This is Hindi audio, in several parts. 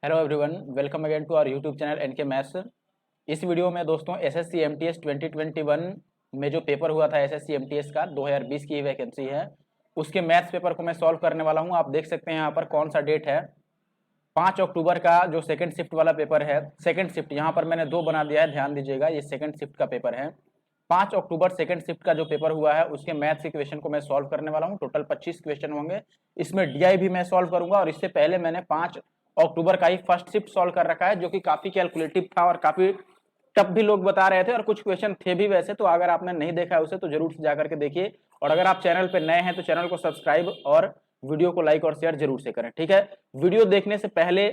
Hello everyone, welcome again to our YouTube channel NK maths. इस वीडियो में दोस्तों एसएससी एमटीएस 2021 में जो पेपर हुआ था एसएससी एमटीएस का 2020 की वैकेंसी है, उसके मैथ्स पेपर को मैं सॉल्व करने वाला हूं। आप देख सकते हैं यहाँ पर कौन सा डेट है, 5 अक्टूबर का जो सेकंड शिफ्ट वाला पेपर है। सेकंड शिफ्ट यहाँ पर मैंने 2 बना दिया है, ध्यान दीजिएगा, ये सेकंड शिफ्ट का पेपर है। 5 अक्टूबर सेकंड शिफ्ट का जो पेपर हुआ है उसके मैथ्स के क्वेश्चन को मैं सॉल्व करने वाला हूँ। टोटल 25 क्वेश्चन होंगे, इसमें डीआई भी मैं सॉल्व करूंगा। और इससे पहले मैंने 5 अक्टूबर का ही फर्स्ट शिफ्ट सॉल्व कर रखा है, जो कि काफी कैलकुलेटिव था और काफी टफ भी लोग बता रहे थे, और कुछ क्वेश्चन थे भी वैसे। तो अगर आपने नहीं देखा है उसे तो जरूर से जाकर के देखिए, और अगर आप चैनल पे नए हैं तो चैनल को सब्सक्राइब और वीडियो को लाइक और शेयर जरूर से करें, ठीक है। वीडियो देखने से पहले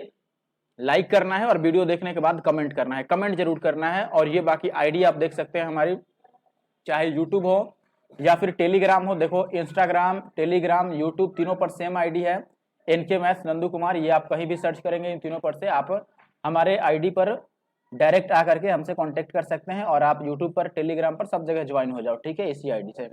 लाइक करना है और वीडियो देखने के बाद कमेंट करना है, कमेंट जरूर करना है। और ये बाकी आईडी आप देख सकते हैं हमारी, चाहे यूट्यूब हो या फिर टेलीग्राम हो। देखो, इंस्टाग्राम, टेलीग्राम, यूट्यूब तीनों पर सेम आईडी है, एनके मैथ्स नंदू कुमार। ये आप कहीं भी सर्च करेंगे इन तीनों पर से आप हमारे आईडी पर डायरेक्ट आकर के हमसे कांटेक्ट कर सकते हैं, और आप यूट्यूब पर, टेलीग्राम पर सब जगह ज्वाइन हो जाओ, ठीक है, इसी आईडी से।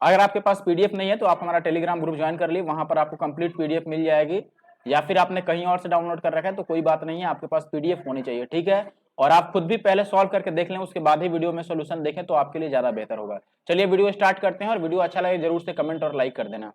अगर आपके पास पीडीएफ नहीं है तो आप हमारा टेलीग्राम ग्रुप ज्वाइन कर ली, वहां पर आपको कंप्लीट पीडीएफ मिल जाएगी। या फिर आपने कहीं और से डाउनलोड कर रखा है तो कोई बात नहीं है, आपके पास पीडीएफ होनी चाहिए, ठीक है। और आप खुद भी पहले सॉल्व करके देख लें, उसके बाद ही वीडियो में सोल्यूशन देखें तो आपके लिए ज्यादा बेहतर होगा। चलिए वीडियो स्टार्ट करते हैं, और वीडियो अच्छा लगे जरूर से कमेंट और लाइक कर देना।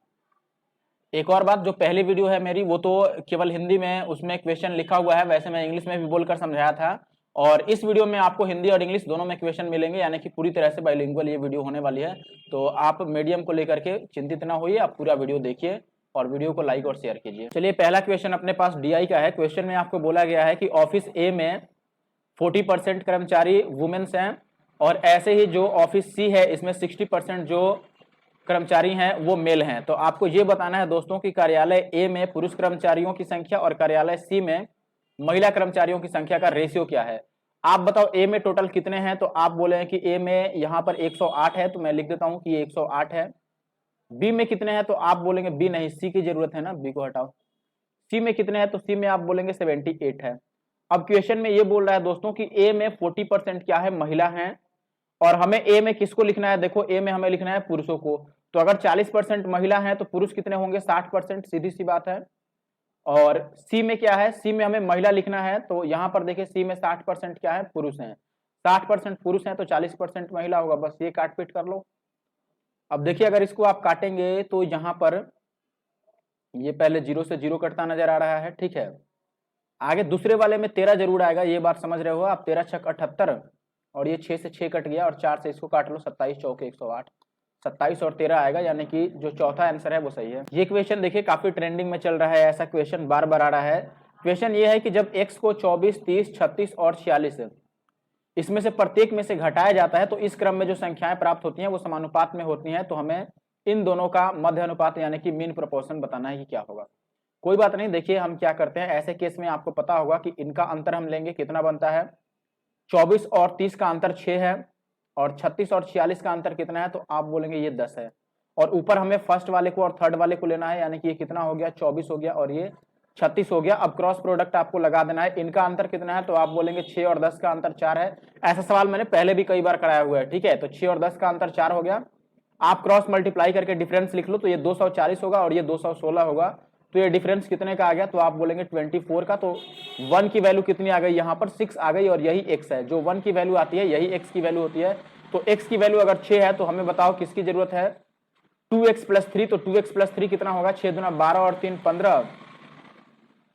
एक और बात, जो पहली वीडियो है मेरी वो तो केवल हिंदी में उसमें क्वेश्चन लिखा हुआ है, वैसे मैं इंग्लिश में भी बोलकर समझाया था। और इस वीडियो में आपको हिंदी और इंग्लिश दोनों में क्वेश्चन मिलेंगे, यानी कि पूरी तरह से बाइलिंगुअल ये वीडियो होने वाली है। तो आप मीडियम को लेकर के चिंतित ना होइए, आप पूरा वीडियो देखिए और वीडियो को लाइक और शेयर कीजिए। चलिए, पहला क्वेश्चन अपने पास डीआई का है। क्वेश्चन में आपको बोला गया है कि ऑफिस ए में 40% कर्मचारी वुमेन्स हैं, और ऐसे ही जो ऑफिस सी है इसमें 60% जो कर्मचारी हैं वो मेल हैं। तो आपको ये बताना है दोस्तों कि कार्यालय ए में पुरुष कर्मचारियों की संख्या और कार्यालय सी में महिला कर्मचारियों की संख्या का रेशियो क्या है। आप बताओ ए में टोटल कितने हैं, तो आप बोले हैं कि ए में यहाँ पर 108 है, तो मैं लिख देता हूं कि ये 108 है। बी में कितने हैं, तो आप बोलेंगे बी नहीं, सी की जरूरत है ना, बी को हटाओ। सी में कितने हैं, तो सी में आप बोलेंगे 78 है। अब क्वेश्चन में ये बोल रहा है दोस्तों कि ए में 40% क्या है, महिला है, और हमें ए में किसको लिखना है, देखो ए में हमें लिखना है पुरुषों को। तो अगर 40% महिला है तो पुरुष कितने होंगे, 60%, सीधी सी बात है। और सी में क्या है, सी में हमें महिला लिखना है, तो यहां पर देखिए सी में 60% क्या है, पुरुष हैं। 60% पुरुष हैं तो 40% महिला होगा, बस ये काट पीट कर लो। अब देखिए, अगर इसको आप काटेंगे तो यहां पर ये पहले 0 से 0 कटता नजर आ रहा है, ठीक है। आगे दूसरे वाले में 13 जरूर आएगा, ये बात समझ रहे हो आप। 13 छक 78, और ये 6 से 6 कट गया, और 4 से इसको काट लो, 27 चौके 108, 27 और 13 आएगा, यानी कि जो चौथा आंसर है वो सही है। ये क्वेश्चन देखिए काफी ट्रेंडिंग में चल रहा है, ऐसा क्वेश्चन बार बार आ रहा है। क्वेश्चन ये है कि जब x को 24, 30, 36 और 46 इसमें से प्रत्येक में से घटाया जाता है तो इस क्रम में जो संख्याएं प्राप्त होती हैं वो समानुपात में होती हैं। तो हमें इन दोनों का मध्य अनुपात यानी कि मीन प्रोपोर्शन बताना है कि क्या होगा। कोई बात नहीं, देखिए हम क्या करते हैं, ऐसे केस में आपको पता होगा कि इनका अंतर हम लेंगे, कितना बनता है, 24 और 30 का अंतर 6 है, और 36 और 46 का अंतर कितना है, तो आप बोलेंगे ये 10 है। और ऊपर हमें फर्स्ट वाले को और थर्ड वाले को लेना है, यानी कि ये कितना हो गया, 24 हो गया और ये 36 हो गया। अब क्रॉस प्रोडक्ट आपको लगा देना है, इनका अंतर कितना है, तो आप बोलेंगे 6 और 10 का अंतर 4 है। ऐसा सवाल मैंने पहले भी कई बार कराया हुआ है, ठीक है। तो 6 और 10 का अंतर 4 हो गया, आप क्रॉस मल्टीप्लाई करके डिफरेंस लिख लो, तो ये 240 होगा और ये 216 होगा। तो ये डिफरेंस कितने का आ गया, तो आप बोलेंगे 24 का। तो 1 की वैल्यू कितनी आ गई, यहाँ पर 6 आ गई, और यही x है। जो 1 की वैल्यू आती है यही x की वैल्यू होती है। तो x की वैल्यू अगर 6 है तो हमें बताओ किसकी जरूरत है, 2x प्लस 3। तो 2x प्लस 3 कितना होगा, 6 दूना 12 और 3 15,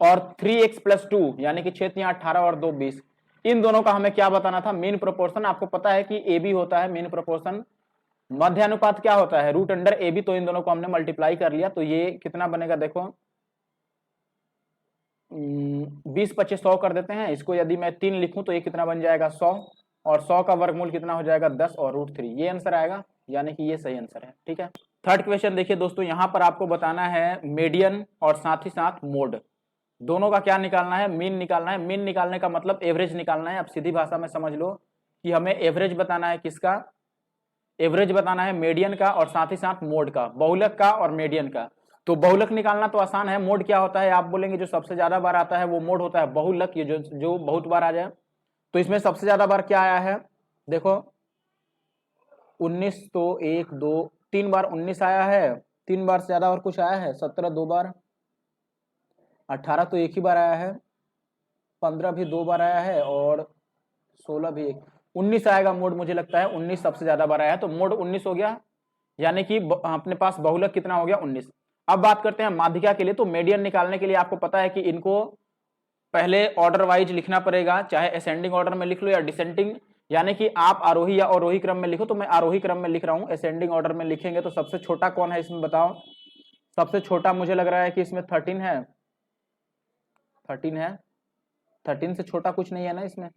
और 3x प्लस 2 यानी कि 6 3 18 और 2 20। इन दोनों का हमें क्या बताना था, मीन प्रोपोर्शन। आपको पता है कि ए बी होता है मीन प्रोपोर्शन, मध्य अनुपात क्या होता है, रूट अंडर ए बी। तो इन दोनों को हमने मल्टीप्लाई कर लिया, तो ये कितना बनेगा, देखो 20 25 100 कर देते हैं इसको। यदि मैं 3 लिखूं तो ये कितना बन जाएगा, 100, और 100 का वर्गमूल कितना हो जाएगा, 10 और √3। ये आंसर आएगा, यानी कि ये सही आंसर है, ठीक है। थर्ड क्वेश्चन देखिए दोस्तों, यहां पर आपको बताना है मीडियन और साथ ही साथ मोड, दोनों का क्या निकालना है, मीन निकालना है। मीन निकालने का मतलब एवरेज निकालना है। अब सीधी भाषा में समझ लो कि हमें एवरेज बताना है, किसका एवरेज बताना है, मीडियन का, और साथ ही साथ मोड का, बहुलक का और मीडियन का। तो बहुलक निकालना तो आसान है, मोड क्या होता है, आप बोलेंगे जो सबसे ज्यादा बार आता है वो मोड होता है। बहुलक ये जो बहुत बार आ जाए, तो इसमें सबसे ज्यादा बार क्या आया है, देखो 19, तो 1 2 3 बार 19 आया है, 3 बार से ज्यादा और कुछ आया है, 17 2 बार, 18 तो एक ही बार आया है, 15 भी 2 बार आया है और 16 भी 19 आएगा मोड, मुझे लगता है 19 सबसे ज्यादा बार आया है, तो मोड 19 हो गया, यानी कि अपने पास बहुलक कितना हो गया 19। अब बात करते हैं माध्यिका के लिए। तो मीडियन निकालने के लिए आपको पता है कि इनको पहले ऑर्डर वाइज लिखना पड़ेगा, चाहे असेंडिंग ऑर्डर में लिख लो या डिसेंडिंग, यानी कि आप आरोही या अवरोही क्रम में लिखो, तो मैं आरोही क्रम में लिख रहा हूं। असेंडिंग ऑर्डर में लिखेंगे तो सबसे छोटा कौन है इसमें बताओ? सबसे छोटा मुझे लग रहा है कि इसमें 13 है, 13 है, 13 से छोटा कुछ नहीं है ना इसमें,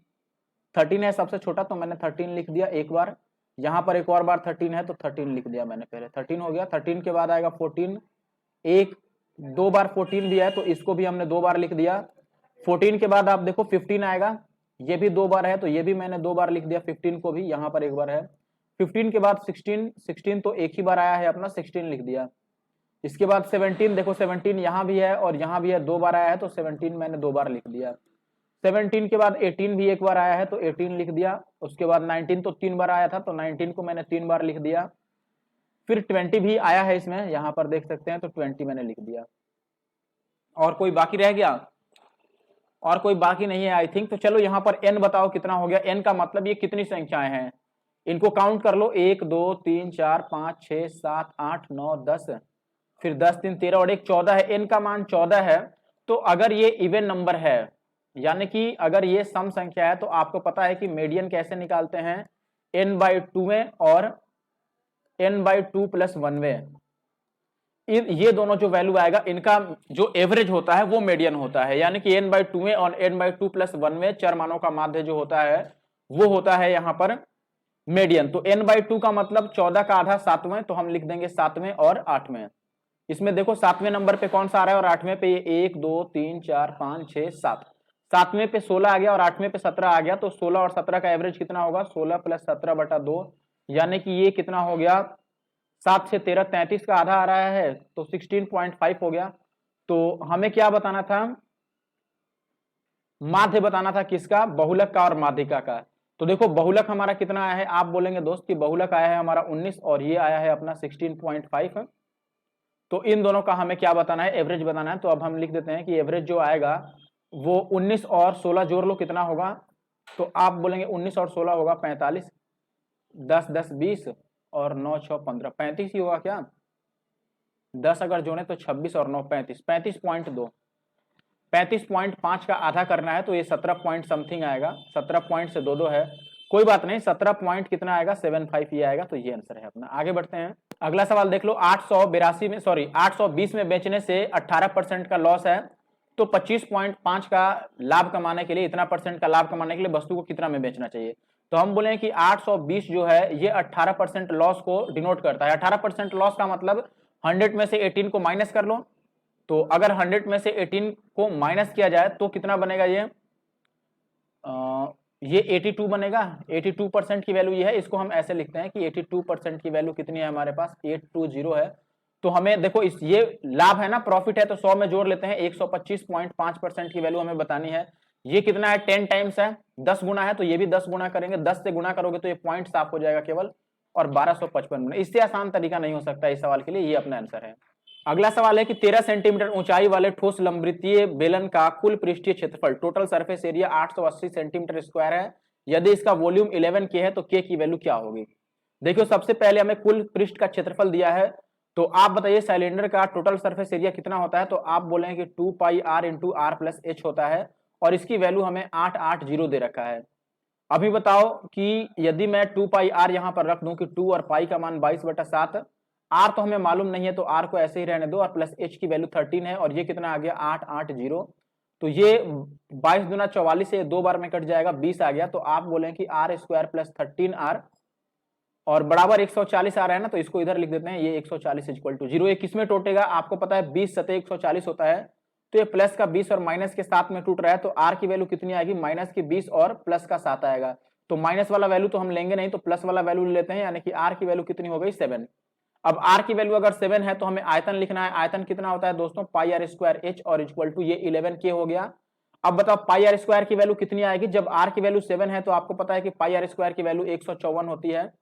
13 है सबसे छोटा, तो मैंने 13 लिख दिया एक बार, यहाँ पर एक और बार 13 है तो 13 लिख दिया मैंने, पहले 13 हो गया। 13 के बाद आएगा 14, एक 2 बार 14 भी है तो इसको भी हमने 2 बार लिख दिया। 14 के बाद आप देखो 15 आएगा, ये भी 2 बार है तो ये भी मैंने 2 बार लिख दिया, 15 को भी, यहाँ पर एक बार है। 15 के बाद 16, 16 तो एक ही बार आया है अपना, 16 लिख दिया। इसके बाद 17, देखो 17 यहाँ भी है और यहाँ भी है, 2 बार आया है तो 17 मैंने 2 बार लिख दिया। 17 के बाद 18 भी एक बार आया है तो 18 लिख दिया। उसके बाद 19 तो 3 बार आया था तो 19 को मैंने 3 बार लिख दिया। फिर 20 भी आया है इसमें, यहाँ पर देख सकते हैं, तो 20 मैंने लिख दिया। और कोई बाकी रह गया? और कोई बाकी नहीं है आई थिंक। तो चलो यहाँ पर n बताओ कितना हो गया। n का मतलब ये कितनी संख्याएं हैं, इनको काउंट कर लो, 1 2 3 4 5 6 7 8 9 10, फिर 10 3 13 और 1 14 है। n का मान 14 है। तो अगर ये इवन नंबर है, यानी कि अगर ये सम संख्या है, तो आपको पता है कि मीडियन कैसे निकालते हैं, n/2 में और n/2 + 1 में। ये दोनों जो वैल्यू आएगा इनका जो एवरेज होता है वो मीडियन होता है, यानी कि n/2 में और n/2 + 1 में चर मानों का माध्य जो होता है वो होता है यहाँ पर मीडियन। तो n/2 का मतलब 14 का आधा 7वें, तो हम लिख देंगे 7वें और 8वें। इसमें देखो 7वें नंबर पे कौन सा आ रहा है और 8वें पे ये 1 2 3 4 5 6 7, 7वें पे 16 आ गया और 8वें पे 17 आ गया, तो 16 और 17 का एवरेज कितना होगा, 16 + 17/2, यानी कि ये कितना हो गया, 7 से 13 33 का आधा आ रहा है तो 16.5 हो गया। तो हमें क्या बताना था, माध्य बताना था, किसका, बहुलक का और माध्यिका का। तो देखो बहुलक हमारा कितना आया है, आप बोलेंगे दोस्त कि बहुलक आया है हमारा 19 और ये आया है अपना 16.5, तो इन दोनों का हमें क्या बताना है, एवरेज बताना है। तो अब हम लिख देते हैं कि एवरेज जो आएगा वो 19 और 16 जोड़ लो कितना होगा, तो आप बोलेंगे 19 और 16 होगा 45, 10 10 20 और 9 6 15, 35 ही होगा क्या, 10 अगर जोड़े तो 26 और 9 35, 35.2, 35.5 का आधा करना है तो ये 17 पॉइंट समथिंग आएगा, 17 पॉइंट से 2 2 है, कोई बात नहीं, 17 पॉइंट कितना आएगा 75 ये आएगा। तो ये आंसर है अपना। आगे बढ़ते हैं, अगला सवाल देख लो। 820 में बेचने से 18% का लॉस है, तो 25.5 का लाभ कमाने के लिए, इतना परसेंट का लाभ कमाने के लिए वस्तु को कितना में बेचना चाहिए। तो हम बोले कि 820 जो है ये 18% लॉस को डिनोट करता है। 18% लॉस का मतलब 100 में से 18 को माइनस कर लो, तो अगर 100 में से 18 को माइनस किया जाए तो कितना बनेगा, ये 82 बनेगा। 82% की वैल्यू ये है, इसको हम ऐसे लिखते हैं कि 82% की वैल्यू कितनी है हमारे पास, 820 है। तो हमें देखो इस ये लाभ है ना, प्रॉफिट है, तो 100 में जोड़ लेते हैं, 125.5% की वैल्यू हमें बतानी है। ये कितना है, 10 टाइम्स है, 10 गुना है, तो ये भी 10 गुना करेंगे, 10 से गुना करोगे तो ये पॉइंट साफ हो जाएगा केवल, और 1255 गुना। इससे आसान तरीका नहीं हो सकता इस सवाल के लिए, ये अपना आंसर है। अगला सवाल है कि 13 सेंटीमीटर ऊंचाई वाले ठोस लंबवृत्तीय बेलन का कुल पृष्ठीय क्षेत्रफल, total surface area 880 centimetre square है। यदि इसका वॉल्यूम 11 के है तो के की वैल्यू क्या होगी। देखियो सबसे पहले हमें कुल पृष्ठ का क्षेत्रफल दिया है, तो आप बताइए सिलेंडर का टोटल सरफेस एरिया कितना होता है। तो आप बोलेंगे कि 2πr × r+h होता है, और इसकी वैल्यू हमें 880 दे रखा है। अभी बताओ कि यदि मैं 2πr यहां पर रख दूं कि 2 और पाई का मान 22/7, r तो हमें मालूम नहीं है तो r को ऐसे ही रहने दो, और प्लस h की वैल्यू 13 है, और ये कितना आ गया 880, तो ये 22 दूना 44 से 2 बार में कट जाएगा, 20 आ गया। तो आप बोलें कि r² + 13r और बराबर 140 आ रहा है ना, तो इसको इधर लिख देते हैं, ये 140 = 0। ये किसमें टूटेगा, आपको पता है 20 सतह 140 होता है, तो ये प्लस का 20 और माइनस के साथ में टूट रहा है, तो r की वैल्यू कितनी आएगी, माइनस की 20 और प्लस का 7 आएगा। तो माइनस वाला वैल्यू तो हम लेंगे नहीं, तो प्लस वाला वैल्यू लेते हैं, यानी कि r की वैल्यू कितनी हो गई 7। अब r की वैल्यू अगर 7 है तो हमें आयतन लिखना है। आयतन कितना होता है दोस्तों, πr² और = ये 11k हो गया। अब बताओ πr² की वैल्यू कितनी आएगी, जब r की वैल्यू 7 है तो आपको पता है कि πr² की वैल्यू 154 होती है,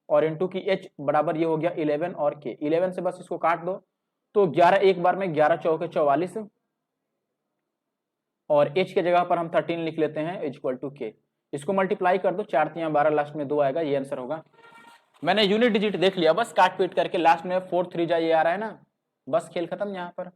और इंटू की h बराबर ये हो गया 11 और k, 11 से बस इसको काट दो, तो 11 एक बार में 11 चौके 44, और h के जगह पर हम 13 लिख लेते हैं इक्वल टू k। इसको मल्टीप्लाई कर दो, 4 3 12, लास्ट में 2 आएगा, ये आंसर होगा। मैंने यूनिट डिजिट देख लिया, बस काट पीट करके लास्ट में 4 3 जा ये आ रहा है ना, बस खेल खत्म। यहाँ पर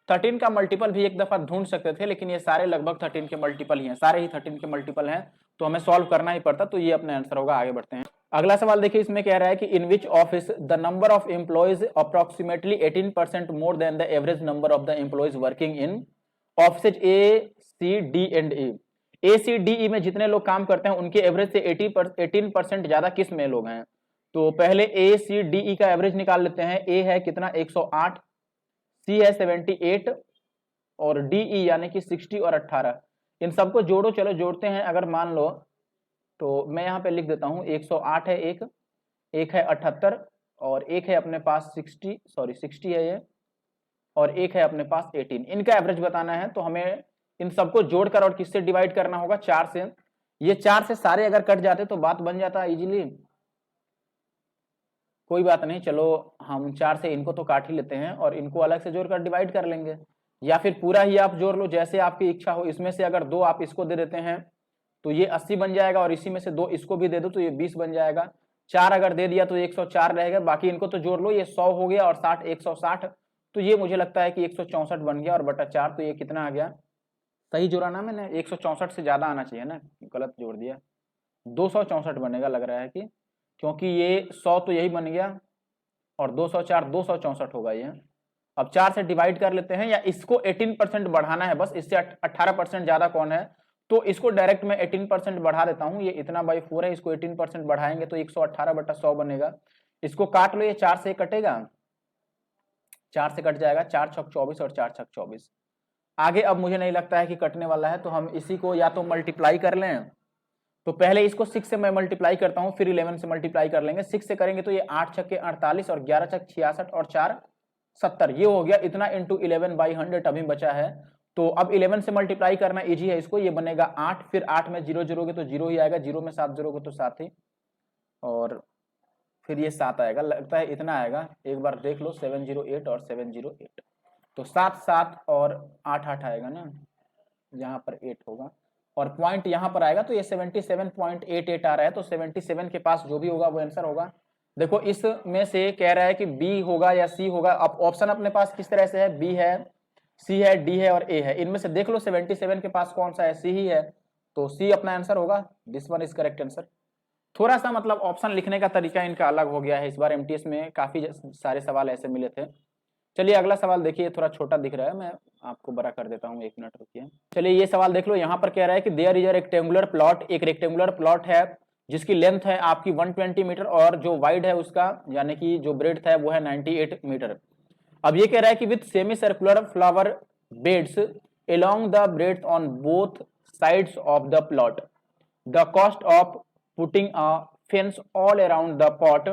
13 का मल्टीपल भी एक दफा ढूंढ सकते थे, लेकिन ये सारे लगभग 13 के मल्टीपल ही हैं, सारे ही 13 के मल्टीपल हैं, तो हमें सॉल्व करना ही पड़ता, तो ये अपना आंसर होगा। आगे बढ़ते हैं। अगला सवाल देखिए, इसमें कह रहा है कि in which office the number of employees approximately 18% more than the average number of the employees working in office A C D में जितने लोग काम करते हैं उनके एवरेज से 18% ज्यादा किस में लोग हैं। तो पहले ACDE का एवरेज निकाल लेते हैं। A है कितना 108, C है 78 और DE यानी कि 60 और 18। इन सबको जोड़ो, चलो जोड़ते हैं। अगर मान लो तो मैं यहाँ पे लिख देता हूँ 108 है एक है 78 और एक है अपने पास 60 है ये, और एक है अपने पास 18। इनका एवरेज बताना है, तो हमें इन सबको जोड़कर और किससे डिवाइड करना होगा, 4 से। ये 4 से सारे अगर कट जाते तो बात बन जाता इजीली, कोई बात नहीं। चलो हम 4 से इनको तो काट ही लेते हैं और इनको अलग से जोड़कर डिवाइड कर लेंगे, या फिर पूरा ही आप जोड़ लो, जैसे आपकी इच्छा हो। इसमें से अगर 2 आप इसको दे देते हैं तो ये 80 बन जाएगा, और इसी में से 2 इसको भी दे दो तो ये 20 बन जाएगा। 4 अगर दे दिया तो 104 रहेगा, बाकी इनको तो जोड़ लो, ये 100 हो गया और 60 160, तो ये मुझे लगता है कि 164 बन गया, और बटा 4 तो ये कितना आ गया, सही जोड़ा ना मैंने, 164 से ज्यादा आना चाहिए ना, गलत जोड़ दिया। 264 बनेगा लग रहा है कि, क्योंकि ये 100 तो यही बन गया और 204 264 होगा ये। अब 4 से डिवाइड कर लेते हैं, या इसको 18% बढ़ाना है, बस इससे 18% ज्यादा कौन है, तो इसको डायरेक्ट मैं 18% बढ़ा देता हूं। ये इतना बाई 4 है, इसको 18% बढ़ाएंगे तो 118/100 बनेगा। इसको काट लो, ये 4 से कटेगा, 4 से कट जाएगा, 4 छक 24 और 4 छक 24। आगे अब मुझे नहीं लगता है कि कटने वाला है, तो हम इसी को या तो मल्टीप्लाई कर लें। तो पहले इसको 6 से मैं मल्टीप्लाई करता हूं, फिर 11 से मल्टीप्लाई कर लेंगे। 6 से करेंगे तो ये 8 छक्के 48 और 11 छक 66 और 4 70, ये हो गया इतना इंटू 11/100 अभी बचा है। तो अब 11 से मल्टीप्लाई करना इजी है इसको, ये बनेगा 8, फिर 8 में 0 जोड़ोगे तो 0 ही आएगा, 0 में 7 जोड़ोगे तो 7 ही, और फिर ये 7 आएगा, लगता है इतना आएगा, एक बार देख लो। 708 और 708, तो 7 7 और 8 8 आएगा ना, यहाँ पर 8 होगा और पॉइंट यहाँ पर आएगा, तो ये 77.88 आ रहा है। तो 77 के पास जो भी होगा वो आंसर होगा। देखो इसमें से कह रहा है कि बी होगा या सी होगा। अब ऑप्शन अपने पास किस तरह से है, बी है, सी है, डी है और ए है। इनमें से देख लो 77 के पास कौन सा है, सी ही है, तो सी अपना आंसर होगा। This one is correct answer. थोड़ा सा मतलब ऑप्शन लिखने का तरीका इनका अलग हो गया है, इस बार एमटीएस में काफी सारे सवाल ऐसे मिले थे। चलिए अगला सवाल देखिए, थोड़ा छोटा दिख रहा है, मैं आपको बड़ा कर देता हूँ, 1 मिनट रुकिए। चलिए ये सवाल देख लो, यहाँ पर कह रहा है कि there is a rectangular plot, एक रेक्टेंगुलर प्लॉट है जिसकी लेंथ है आपकी 120 मीटर और जो वाइड है उसका यानी कि जो ब्रेड्थ है वो है 98 मीटर। अब ये कह रहा है कि with semi circular flower beds along the breadth on both sides of the plot, the cost of putting a fence all around the pot,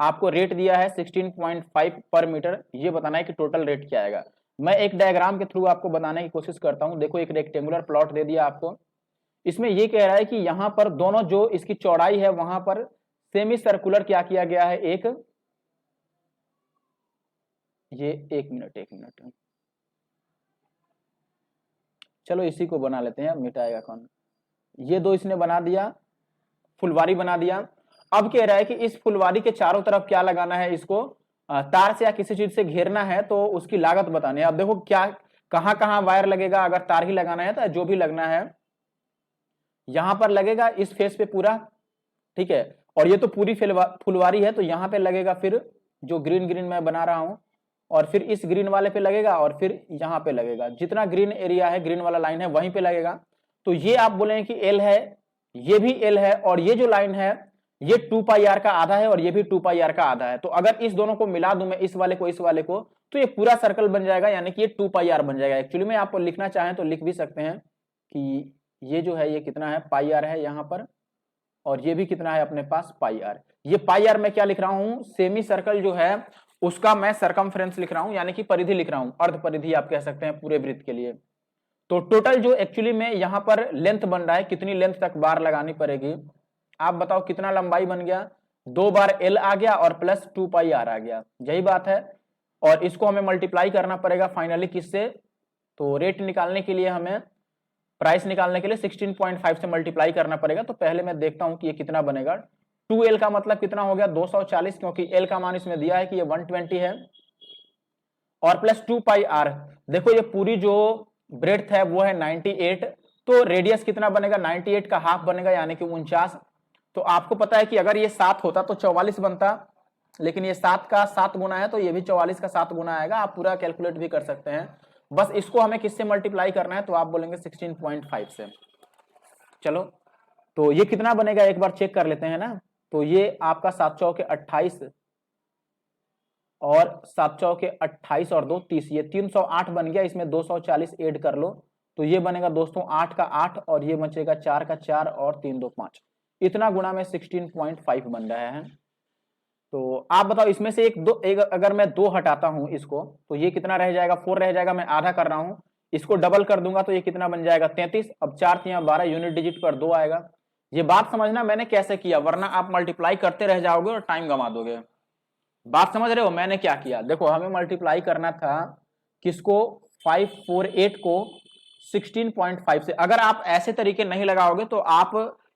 आपको रेट दिया है 16.5 पर मीटर। ये बताना है कि टोटल रेट क्या आएगा। मैं एक डायग्राम के थ्रू आपको बताने की कोशिश करता हूं। देखो एक रेक्टेंगुलर प्लॉट दे दिया आपको, इसमें ये कह रहा है कि यहां पर दोनों जो इसकी चौड़ाई है वहां पर सेमी सर्कुलर क्या किया गया है, एक ये 1 मिनट चलो इसी को बना लेते हैं, मिटाएगा कौन। ये दो इसने बना दिया, फुलवारी बना दिया। अब कह रहा है कि इस फुलवारी के चारों तरफ क्या लगाना है, इसको तार से या किसी चीज से घेरना है, तो उसकी लागत बतानी है। अब देखो क्या कहां कहां वायर लगेगा, अगर तार ही लगाना है तो जो भी लगना है यहां पर लगेगा इस फेस पे पूरा, ठीक है। और ये तो पूरी फुलवारी है, तो यहां पे लगेगा फिर जो ग्रीन ग्रीन मैं बना रहा हूं, और फिर इस ग्रीन वाले पे लगेगा और फिर यहाँ पे लगेगा, जितना ग्रीन एरिया है, ग्रीन वाला लाइन है वहीं पे लगेगा। तो ये आप बोलेंगे कि एल है, ये भी एल है, और ये जो लाइन है ये 2πr का आधा है और ये भी 2πr का आधा है। तो अगर इस दोनों को मिला दूं मैं, इस वाले को, तो ये पूरा सर्कल बन जाएगा, यानी कि ये 2πr बन जाएगा। एक्चुअली में आपको लिखना चाहें तो लिख भी सकते हैं कि ये जो है ये कितना है, πr है यहाँ पर, और ये भी कितना है अपने पास, πr। ये πr मैं क्या लिख रहा हूं, सेमी सर्कल जो है उसका मैं सरकमफ्रेंस लिख रहा हूं, यानी कि परिधि लिख रहा हूं, अर्ध परिधि आप कह सकते हैं पूरे वृत्त के लिए। तो टोटल जो एक्चुअली में यहां पर लेंथ बन रहा है, कितनी लेंथ तक बार लगानी पड़ेगी, आप बताओ कितना लंबाई बन गया, 2 बार एल आ गया और प्लस 2πr आ गया, यही बात है। और इसको हमें मल्टीप्लाई करना पड़ेगा फाइनली किससे, तो रेट निकालने के लिए हमें प्राइस निकालने के लिए 16.5 से मल्टीप्लाई करना पड़ेगा। तो पहले मैं देखता हूं कि ये कितना बनेगा। 2L का मतलब कितना हो गया 240, क्योंकि L का मान इसमें दिया है कि ये 120 है, और प्लस 2πr। देखो ये पूरी जो ब्रेड्थ है वो है 98, तो रेडियस कितना बनेगा 98 का हाफ बनेगा यानी कि 49। तो आपको पता है कि अगर ये 7 होता तो 44 बनता, लेकिन ये 7 का 7 गुना है तो ये भी 44 का 7 गुना आएगा। आप पूरा कैलकुलेट भी कर सकते हैं, बस इसको हमें किससे मल्टीप्लाई करना है तो आप बोलेंगे 16.5 से। चलो तो ये कितना बनेगा एक बार चेक कर लेते हैं ना। तो ये आपका 7 चौके 28 और 7 चौके 28 और 2 30, ये 308 बन गया। इसमें 240 ऐड कर लो तो ये बनेगा दोस्तों 8 का 8, और ये बचेगा 4 का 4 और 3 2 5। इतना गुना में 16.5 बन रहा है। तो आप बताओ इसमें से एक अगर मैं 2 हटाता हूं इसको तो ये कितना रह जाएगा 4 रह जाएगा। मैं आधा कर रहा हूं, इसको डबल कर दूंगा तो ये कितना बन जाएगा 33। अब 4 3 12 यूनिट डिजिट पर 2 आएगा। ये बात समझना मैंने कैसे किया, वरना आप मल्टीप्लाई करते रह जाओगे और टाइम गंवा दोगे। बात समझ रहे हो मैंने क्या किया। देखो हमें मल्टीप्लाई करना था किसको 548 को 16.5 से। अगर आप ऐसे तरीके नहीं लगाओगे तो आप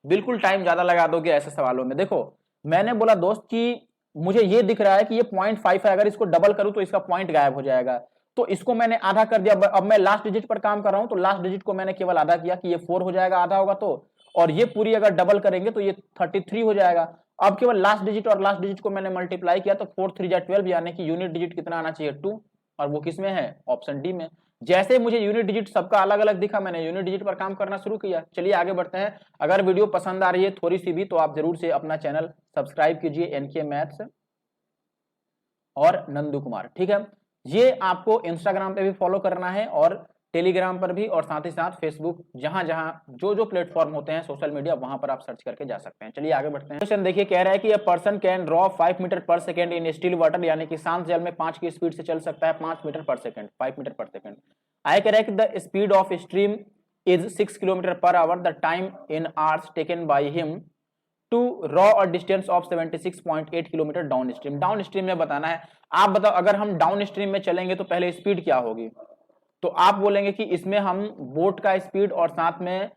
बिल्कुल टाइम ज्यादा लगा दोगे ऐसे सवालों में। देखो मैंने बोला दोस्त कि मुझे ये दिख रहा है कि ये 0.5 है, अगर इसको डबल करूं तो इसका पॉइंट गायब हो जाएगा, तो इसको मैंने आधा कर दिया। अब मैं लास्ट डिजिट पर काम कर रहा हूं तो लास्ट डिजिट को मैंने केवल आधा किया कि ये 4 हो जाएगा, आधा होगा तो, और ये पूरी अगर डबल करेंगे तो ये 33 हो जाएगा। अब केवल लास्ट डिजिट और लास्ट डिजिट को मैंने मल्टीप्लाई किया तो 4 3 12, यानी कि यूनिट डिजिट कितना आना चाहिए 2, और वो किस में है ऑप्शन डी में। जैसे मुझे यूनिट डिजिट सबका अलग अलग दिखा मैंने यूनिट डिजिट पर काम करना शुरू किया। चलिए आगे बढ़ते हैं। अगर वीडियो पसंद आ रही है थोड़ी सी भी तो आप जरूर से अपना चैनल सब्सक्राइब कीजिए, एनके मैथ्स और नंदू कुमार, ठीक है। ये आपको इंस्टाग्राम पे भी फॉलो करना है और टेलीग्राम पर भी, और साथ ही साथ फेसबुक, जहां जहां जो जो प्लेटफॉर्म होते हैं सोशल मीडिया वहां पर आप सर्च करके जा सकते हैं। चलिए आगे बढ़ते हैं। क्वेश्चन देखिए कह रहा है कि a person can draw 5 metre per second in still water, यानी कि शांत जल में 5 की स्पीड से चल सकता है 5 metre per second, 5 metre per second. आगे कह रहा है कि the speed of stream is 6 kilometre per hour, the time in hours taken by him to row और distance of 76.8 kilometre downstream. Downstream में बताना है। आप बताओ अगर हम डाउन स्ट्रीम में चलेंगे तो पहले स्पीड क्या होगी, तो आप बोलेंगे कि इसमें हम बोट का स्पीड और साथ में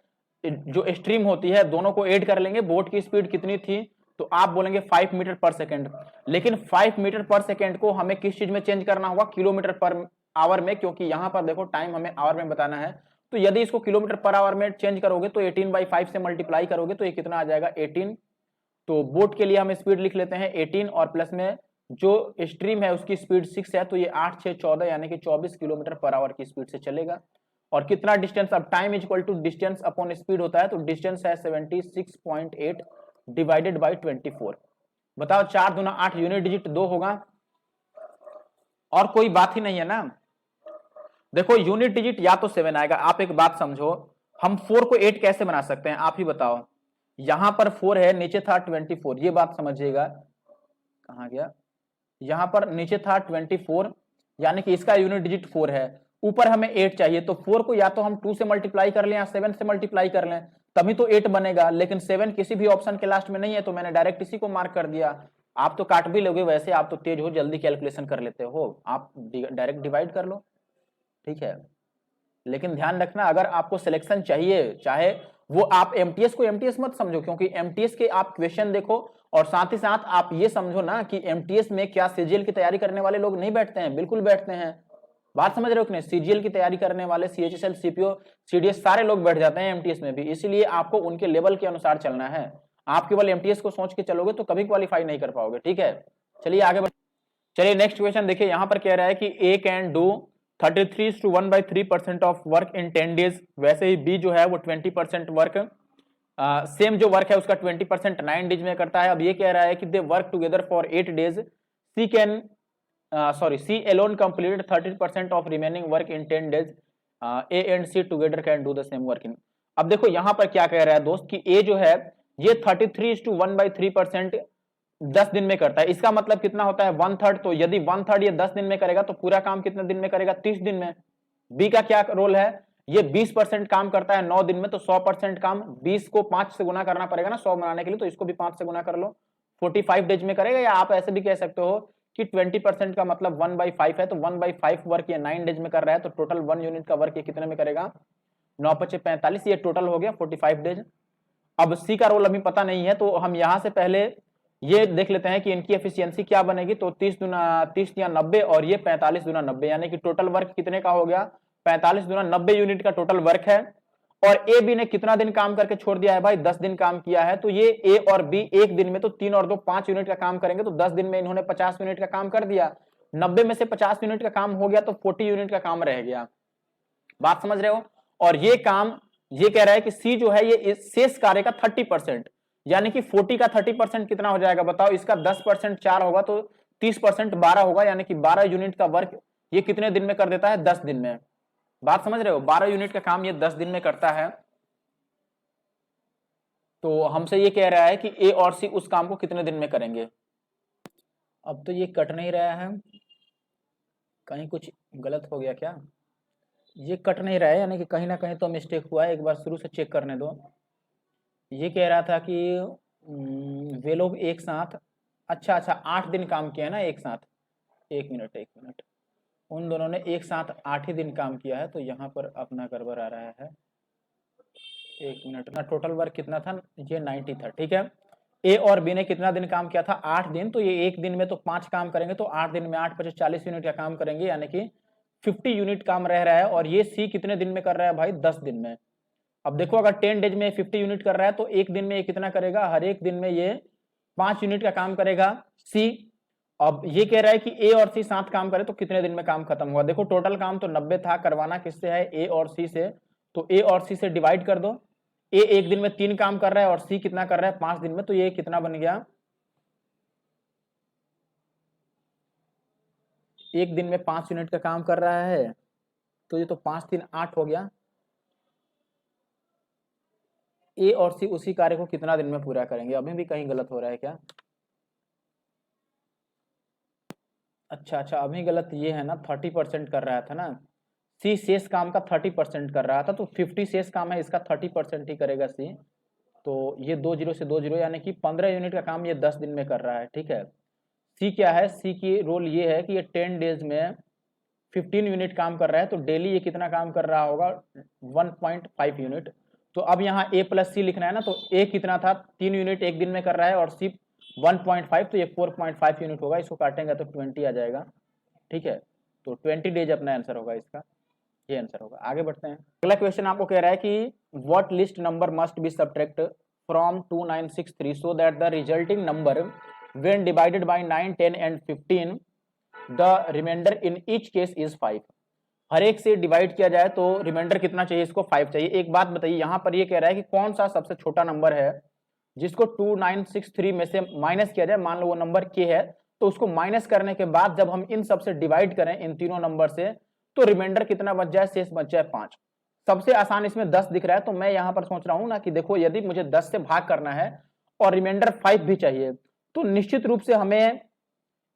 जो स्ट्रीम होती है दोनों को ऐड कर लेंगे। बोट की स्पीड कितनी थी तो आप बोलेंगे 5 मीटर पर सेकंड, लेकिन 5 मीटर पर सेकंड को हमें किस चीज में चेंज करना होगा किलोमीटर पर आवर में, क्योंकि यहां पर देखो टाइम हमें आवर में बताना है। तो यदि इसको किलोमीटर पर आवर में चेंज करोगे तो 18/5 से मल्टीप्लाई करोगे तो ये कितना आ जाएगा 18। तो बोट के लिए हम स्पीड लिख लेते हैं 18, और प्लस में जो स्ट्रीम है उसकी स्पीड 6 है तो ये 8 6 14 यानी कि 24 किलोमीटर पर आवर की स्पीड से चलेगा। और कितना डिस्टेंस, अब time is equal to distance upon speed होता है, तो डिस्टेंस है 76.8 डिवाइडेड बाई 24। बताओ 4 दूना 8, यूनिट डिजिट 2 होगा और कोई बात ही नहीं है ना। देखो यूनिट डिजिट या तो 7 आएगा। आप एक बात समझो, हम 4 को 8 कैसे बना सकते हैं आप ही बताओ। यहां पर 4 है, नीचे था 24, ये बात समझिएगा। कहां गया, यहां पर नीचे था 24 यानी कि इसका यूनिट डिजिट 4 है, ऊपर हमें 8 चाहिए। तो 4 को या तो हम 2 से मल्टीप्लाई कर लें या 7 से मल्टीप्लाई कर लें, तभी तो 8 बनेगा। लेकिन 7 किसी भी ऑप्शन के लास्ट में नहीं है तो मैंने डायरेक्ट इसी को मार्क कर दिया। आप तो काट भी लोगे, वैसे आप तो तेज हो, जल्दी कैलकुलेशन कर लेते हो, आप डायरेक्ट डिवाइड कर लो, ठीक है। लेकिन ध्यान रखना अगर आपको सिलेक्शन चाहिए, चाहे वो आप एमटीएस को एमटीएस मत समझो, क्योंकि एमटीएस के आप क्वेश्चन देखो, और साथ ही साथ आप ये समझो ना कि एमटीएस में क्या सीजीएल की तैयारी करने वाले लोग नहीं बैठते हैं, बिल्कुल बैठते हैं। बात समझ रहे हो कि नहीं, सीजीएल की तैयारी करने वाले सीएचएसएल सीपीओ सीडीएस सारे लोग बैठ जाते हैं एमटीएस में भी, इसीलिए आपको उनके लेवल के अनुसार चलना है। आप केवल एमटीएस को सोच के चलोगे तो कभी क्वालिफाई नहीं कर पाओगे, ठीक है। चलिए आगे चलिए नेक्स्ट क्वेश्चन देखिए। यहां पर कह रहा है कि A can do 33:1/3% of work in 10 days, वैसे ही बी जो है वो 20% वर्क, सेम जो वर्क है उसका 20% 9 डेज में करता है। अब ये कह रहा है कि they work together for 8 days, C can C alone completed 30% of remaining work in 10 days, A and C together can do the same work in. अब देखो यहां पर क्या कह रहा है दोस्त कि ए जो है ये 33:1/3% 10 दिन में करता है। इसका मतलब कितना होता है 1/3, तो यदि 1/3 ये 10 दिन में करेगा तो पूरा काम कितने दिन में करेगा 30 दिन में। बी का क्या रोल है, ये 20% काम करता है 9 दिन में, तो 100% काम 20 को 5 से गुना करना पड़ेगा ना 100 बनाने के लिए, तो इसको भी 5 से गुना कर लो, 45 डेज में करेगा। या आप ऐसे भी कह सकते हो कि 20% का मतलब 1/5 है, तो 1/5 वर्क ये 9 डेज में कर रहा है, तो टोटल 1 यूनिट का वर्क ये कितने में करेगा 9×5 = 45, ये टोटल हो गया 45 डेज। अब सी का रोल अभी पता नहीं है, तो हम यहां से पहले ये देख लेते हैं कि इनकी एफिशिएंसी क्या बनेगी। तो 30 या 90 और ये 45 × 90, यानी कि टोटल वर्क कितने का हो गया, 45 × 90 यूनिट का टोटल वर्क है। और ए बी ने कितना दिन काम करके छोड़ दिया है भाई, 10 दिन काम किया है। तो ये ए और बी एक दिन में, तो 3 और 2 5 यूनिट का काम करेंगे, तो 10 दिन में इन्होंने 50 यूनिट का काम कर दिया। 90 में से 50 यूनिट का काम हो गया, तो 40 यूनिट का काम रह गया। बात समझ रहे हो। और ये काम ये कह रहा है कि सी जो है ये शेष कार्य का 30%, यानी कि 40 का 30% कितना हो जाएगा बताओ। इसका 10% 4 होगा, तो 30% 12 होगा, यानी कि 12 यूनिट का वर्क ये कितने दिन में कर देता है, 10 दिन में। बात समझ रहे हो, 12 यूनिट का काम ये 10 दिन में करता है। तो हमसे ये कह रहा है कि ए और सी उस काम को कितने दिन में करेंगे। अब तो ये कट नहीं रहा है, कहीं कुछ गलत हो गया क्या, ये कट नहीं रहा है, यानी कि कहीं ना कहीं तो मिस्टेक हुआ है। एक बार शुरू से चेक करने दो। ये कह रहा था कि वे लोग एक साथ, अच्छा 8 दिन काम किया ना एक साथ। एक मिनट, उन दोनों ने एक साथ 8 ही दिन काम किया है, तो यहाँ पर अपना गड़बड़ आ रहा है। एक मिनट ना, टोटल वर्क कितना था, ये 90 था, ठीक है। ए और बी ने कितना दिन काम किया था, 8 दिन। तो ये एक दिन में तो 5 काम करेंगे, तो 8 दिन में 8 × 5 = 40 यूनिट का काम करेंगे, यानी कि 50 यूनिट काम रह रहा है। और ये सी कितने दिन में कर रहा है भाई, 10 दिन में। अब देखो अगर 10 डेज में 50 यूनिट कर रहा है, तो एक दिन में ये कितना करेगा, हर एक दिन में ये 5 यूनिट का काम करेगा सी। अब ये कह रहा है कि ए और सी साथ काम करे तो कितने दिन में काम खत्म हुआ। देखो टोटल काम तो 90 था, करवाना किससे है, ए और सी से। तो ए और सी से डिवाइड कर दो। ए एक दिन में 3 काम कर रहा है और सी कितना कर रहा है, 5 दिन में। तो ये कितना बन गया, एक दिन में 5 यूनिट का काम कर रहा है, तो ये तो 5 3 8 हो गया। ए और सी उसी कार्य को कितना दिन में पूरा करेंगे। अभी भी कहीं गलत हो रहा है क्या, अच्छा अभी गलत ये है ना, 30% कर रहा था ना सी, शेष काम का 30% कर रहा था। तो 50 शेष काम है, इसका 30% ही करेगा सी। तो ये 2 जीरो से 2 जीरो, यानी कि 15 यूनिट का काम ये 10 दिन में कर रहा है, ठीक है। सी क्या है, सी की रोल ये है कि ये 10 डेज में 15 यूनिट काम कर रहा है। तो डेली ये कितना काम कर रहा होगा, 1.5 यूनिट। तो अब यहाँ ए प्लस सी लिखना है ना, तो ए कितना था, 3 यूनिट एक दिन में कर रहा है, और सी 1.5, तो ये 4.5 यूनिट होगा। इसको काटेंगे तो 20 आ जाएगा, ठीक है। तो 20 डेज अपना आंसर होगा इसका, ये आंसर होगा। आगे बढ़ते हैं। अगला क्वेश्चन आपको कह रहा है कि what least number must be subtract from 2963 so that the resulting number when divided by 9 10 and 15 the remainder in each case is 5। हर एक से डिवाइड किया जाए तो रिमाइंडर कितना चाहिए, इसको 5 चाहिए। एक बात बताइए, यहाँ पर ये कह रहा है कि कौन सा सबसे छोटा नंबर है जिसको 2963 में से माइनस किया जाए। मान लो वो नंबर के है, तो उसको माइनस करने के बाद जब हम इन सबसे डिवाइड करें, इन तीनों नंबर से, तो रिमाइंडर कितना बच जाए, शेष बच जाए 5। सबसे आसान इसमें 10 दिख रहा है, तो मैं यहां पर सोच रहा हूं ना कि देखो यदि मुझे 10 से भाग करना है और रिमाइंडर 5 भी चाहिए, तो निश्चित रूप से हमें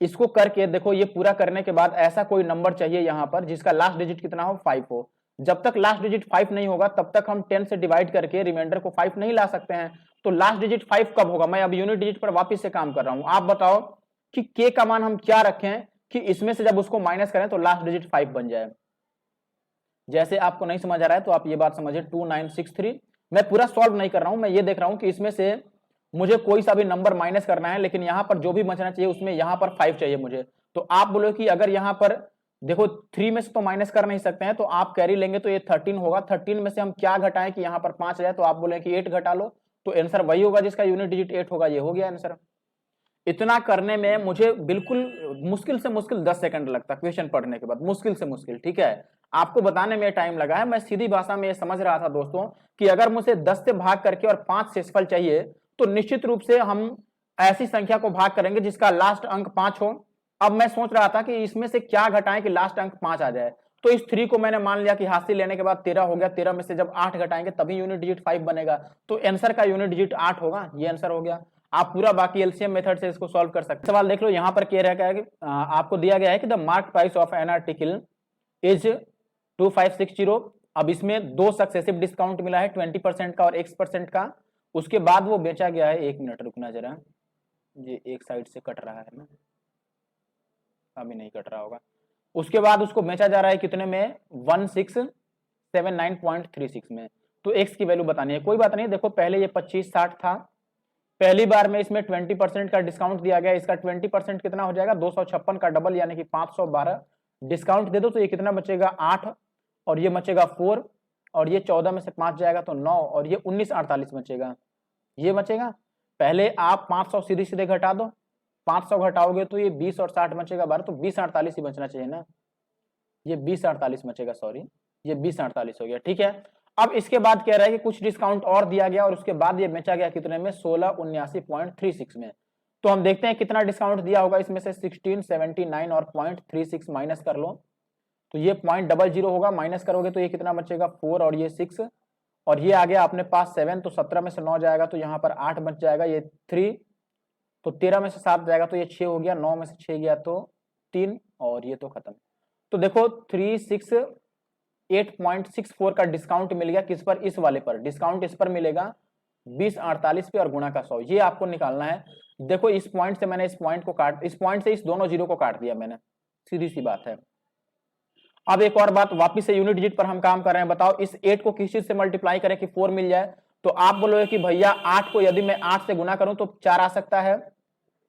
इसको करके देखो, ये पूरा करने के बाद ऐसा कोई नंबर चाहिए यहां पर जिसका लास्ट डिजिट कितना हो, 5 हो। जब तक लास्ट डिजिट 5 नहीं होगा तब तक हम 10 से डिवाइड करके रिमाइंडर को 5 नहीं ला सकते हैं। तो लास्ट डिजिट 5 कब होगा, मैं अब यूनिट डिजिट पर वापस से काम कर रहा हूं। आप बताओ कि के का मान हम क्या रखें कि इसमें से जब उसको माइनस करें तो लास्ट डिजिट 5 बन जाए। जैसे आपको नहीं समझ आ रहा है तो आप ये बात समझिए, 2963 मैं पूरा सॉल्व नहीं कर रहा हूं, मैं ये देख रहा हूं कि इसमें से मुझे कोई सा भी नंबर माइनस करना है, लेकिन यहां पर जो भी बचना चाहिए उसमें यहां पर 5 चाहिए मुझे। तो आप बोलो कि अगर यहां पर देखो 3 में से तो माइनस कर नहीं सकते हैं, तो आप कैरी लेंगे तो ये 13 होगा। 13 में से हम क्या घटाएं कि यहां पर 5 जाए, तो आप बोले कि 8 घटा लो, तो आंसर वही होगा जिसका यूनिट डिजिट 8 होगा। ये हो गया आंसर। इतना करने में मुझे बिल्कुल मुश्किल से मुश्किल 10 सेकंड लगता क्वेश्चन पढ़ने के बाद, मुश्किल से मुश्किल, ठीक है। आपको बताने में टाइम लगा है, मैं सीधी भाषा में ये समझ रहा था दोस्तों कि अगर मुझे 10 से भाग करके और 5 शेषफल चाहिए, तो निश्चित रूप से हम ऐसी संख्या को भाग करेंगे जिसका लास्ट अंक 5 हो। अब मैं सोच रहा था कि इसमें से क्या घटाएं कि लास्ट अंक 5 आ जाए। तो इस 3 को मैंने मान लिया कि हासिल लेने के बाद 13 हो गया। 13 में से जब 8 घटाएंगे तभी यूनिट डिजिट 5 बनेगा, तो आंसर का यूनिट डिजिट 8 होगा। ये आंसर हो गया। आप पूरा बाकी एलसीएम मेथड से इसको सॉल्व कर सकते हैं। सवाल देख लो, यहां पर कह रहा है कि आपको दिया गया है कि the mark price of an article is 2560। अब इसमें 2 सक्सेसिव डिस्काउंट मिला है, 20% का और X% का। उसके बाद वो बेचा गया है, 1 मिनट रुकना जरा, ये एक साइड से कट रहा है ना, अभी नहीं कट रहा होगा। उसके बाद उसको बेचा जा रहा है कितने में, 16 79.36 में। तो x की वैल्यू बतानी है। कोई बात नहीं, देखो पहले ये 2560 था, पहली बार में इसमें 20% का डिस्काउंट दिया गया, इसका 20% कितना हो जाएगा 256 का डबल यानी कि 512। डिस्काउंट दे दो तो ये कितना बचेगा 8 और ये बचेगा 4 और ये 14 में से 5 जाएगा तो 9 और ये 1948 बचेगा, ये बचेगा। पहले आप 500 सीधे सीधे घटा दो, 500 घटाओगे तो ये 20 और 60 बचेगा 12, तो 2048 ही बचना चाहिए ना, ये 2048 बचेगा, सॉरी ये 2048 हो गया, ठीक है। अब इसके बाद कह रहा है कि कुछ डिस्काउंट और दिया गया और उसके बाद ये बेचा गया कितने में 1679.36 में। तो हम देखते हैं कितना डिस्काउंट दिया होगा, इसमें से 1679 और 0.36 माइनस कर लो तो ये 0.00 होगा, माइनस करोगे तो ये कितना बचेगा 4 और ये 6 और ये आ गया अपने पास 7, तो 17 में से 9 जाएगा तो यहाँ पर 8 बच जाएगा, ये 3, तो 13 में से 7 जाएगा तो ये 6 हो गया, 9 में से 6 गया तो 3 और ये तो खत्म। तो देखो 368.64 का डिस्काउंट मिल गया, किस पर, इस वाले पर। डिस्काउंट इस पर मिलेगा 2048 पे और गुणा का 100, ये आपको निकालना है। देखो इस पॉइंट से मैंने इस पॉइंट को काट, इस पॉइंट से इस दोनों जीरो को काट दिया मैंने, सीधी सी बात है। अब एक और बात, वापिस से यूनिट डिजिट पर हम काम कर रहे हैं। बताओ इस 8 को किस चीज से मल्टीप्लाई करें कि 4 मिल जाए, तो आप बोलोगे कि भैया 8 को यदि मैं 8 से गुना करूं तो 4 आ सकता है,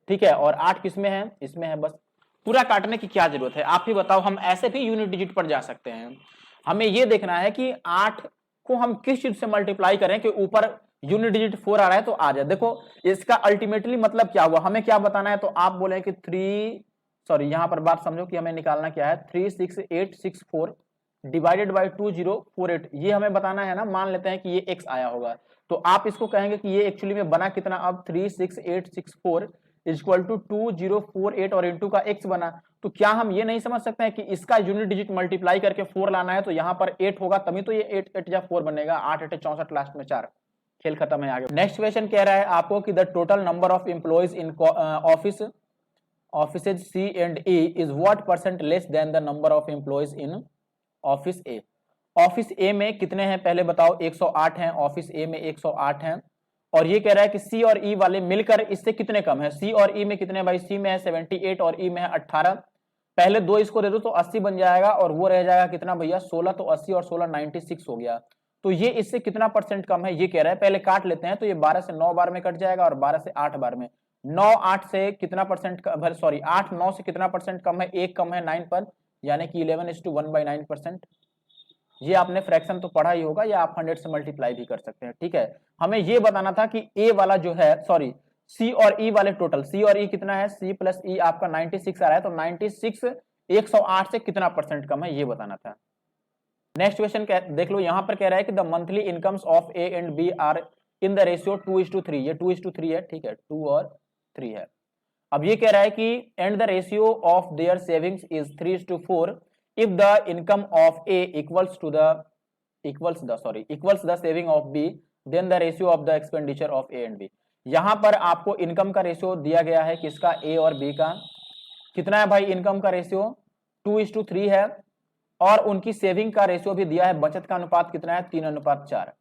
ठीक है, और 8 किस में है, इसमें है। बस पूरा काटने की क्या जरूरत है, आप ही बताओ। हम ऐसे भी यूनिट डिजिट पर जा सकते हैं, हमें यह देखना है कि 8 को हम किस चीज से मल्टीप्लाई करें कि ऊपर यूनिट डिजिट 4 आ रहा है तो आ जाए। देखो इसका अल्टीमेटली मतलब क्या हुआ, हमें क्या बताना है, तो आप बोले कि यहां पर बात समझो कि हमें निकालना क्या है, 36864 डिवाइडेड बाई 2048, ये हमें बताना है ना। मान लेते हैं कि ये x आया होगा तो आप इसको कहेंगे कि ये एक्चुअली में बना कितना, अब 36864 इक्वल टू 2048 और इंटू का x बना। तो क्या हम ये नहीं समझ सकते हैं कि इसका यूनिट डिजिट मल्टीप्लाई करके 4 लाना है, तो यहाँ पर 8 होगा तभी तो ये 8 8 या 4 बनेगा, 8 8 64 लास्ट में 4, खेल खत्म है। आगे नेक्स्ट क्वेश्चन कह रहा है आपको कि the total number of employees in offices C and E is what % less than the number of employees in office A। Office A में कितने हैं पहले बताओ, 108 हैं, ऑफिस ए में 108 हैं और ये कह रहा है कि सी और ई वाले मिलकर इससे कितने कम है। सी और ई में कितने भाई, सी में है 78 और ई में है 18। पहले दो इसको दे दो तो 80 बन जाएगा और वो रह जाएगा कितना भैया 16, तो 80 और 16 96 हो गया। तो ये इससे कितना % कम है ये कह रहा है। पहले काट लेते हैं, तो ये 12 से 9 बार में कट जाएगा और 12 से 8 बार में। 9 8 से कितना %, सॉरी 8 9 से कितना % कम है, एक कम है 9 पर, यानी कि 11:1/9%। ये आपने फ्रैक्शन तो पढ़ा ही होगा, या आप 100 से मल्टीप्लाई भी कर सकते हैं, ठीक है। हमें ये बताना था कि ए वाला जो है, सॉरी सी और ई वाले टोटल, सी और ई कितना है, सी प्लस ई आपका 96 आ रहा है, तो 96 108 से कितना % कम है ये बताना था। नेक्स्ट क्वेश्चन देख लो, यहां पर कह रहा है कि the monthly incomes of A and B are in the ratio 2:3, ये 2:3 है, ठीक है, 2 और 3 है। अब ये कह रहा है कि and the ratio of their savings is 3:4 if the income of A equals the saving of B, then the ratio of the expenditure of A and B. यहां पर आपको इनकम का रेशियो दिया गया है, किसका, ए और बी का। कितना है भाई इनकम का रेशियो, 2:3 है, और उनकी सेविंग का रेशियो भी दिया है, बचत का अनुपात कितना है, 3:4,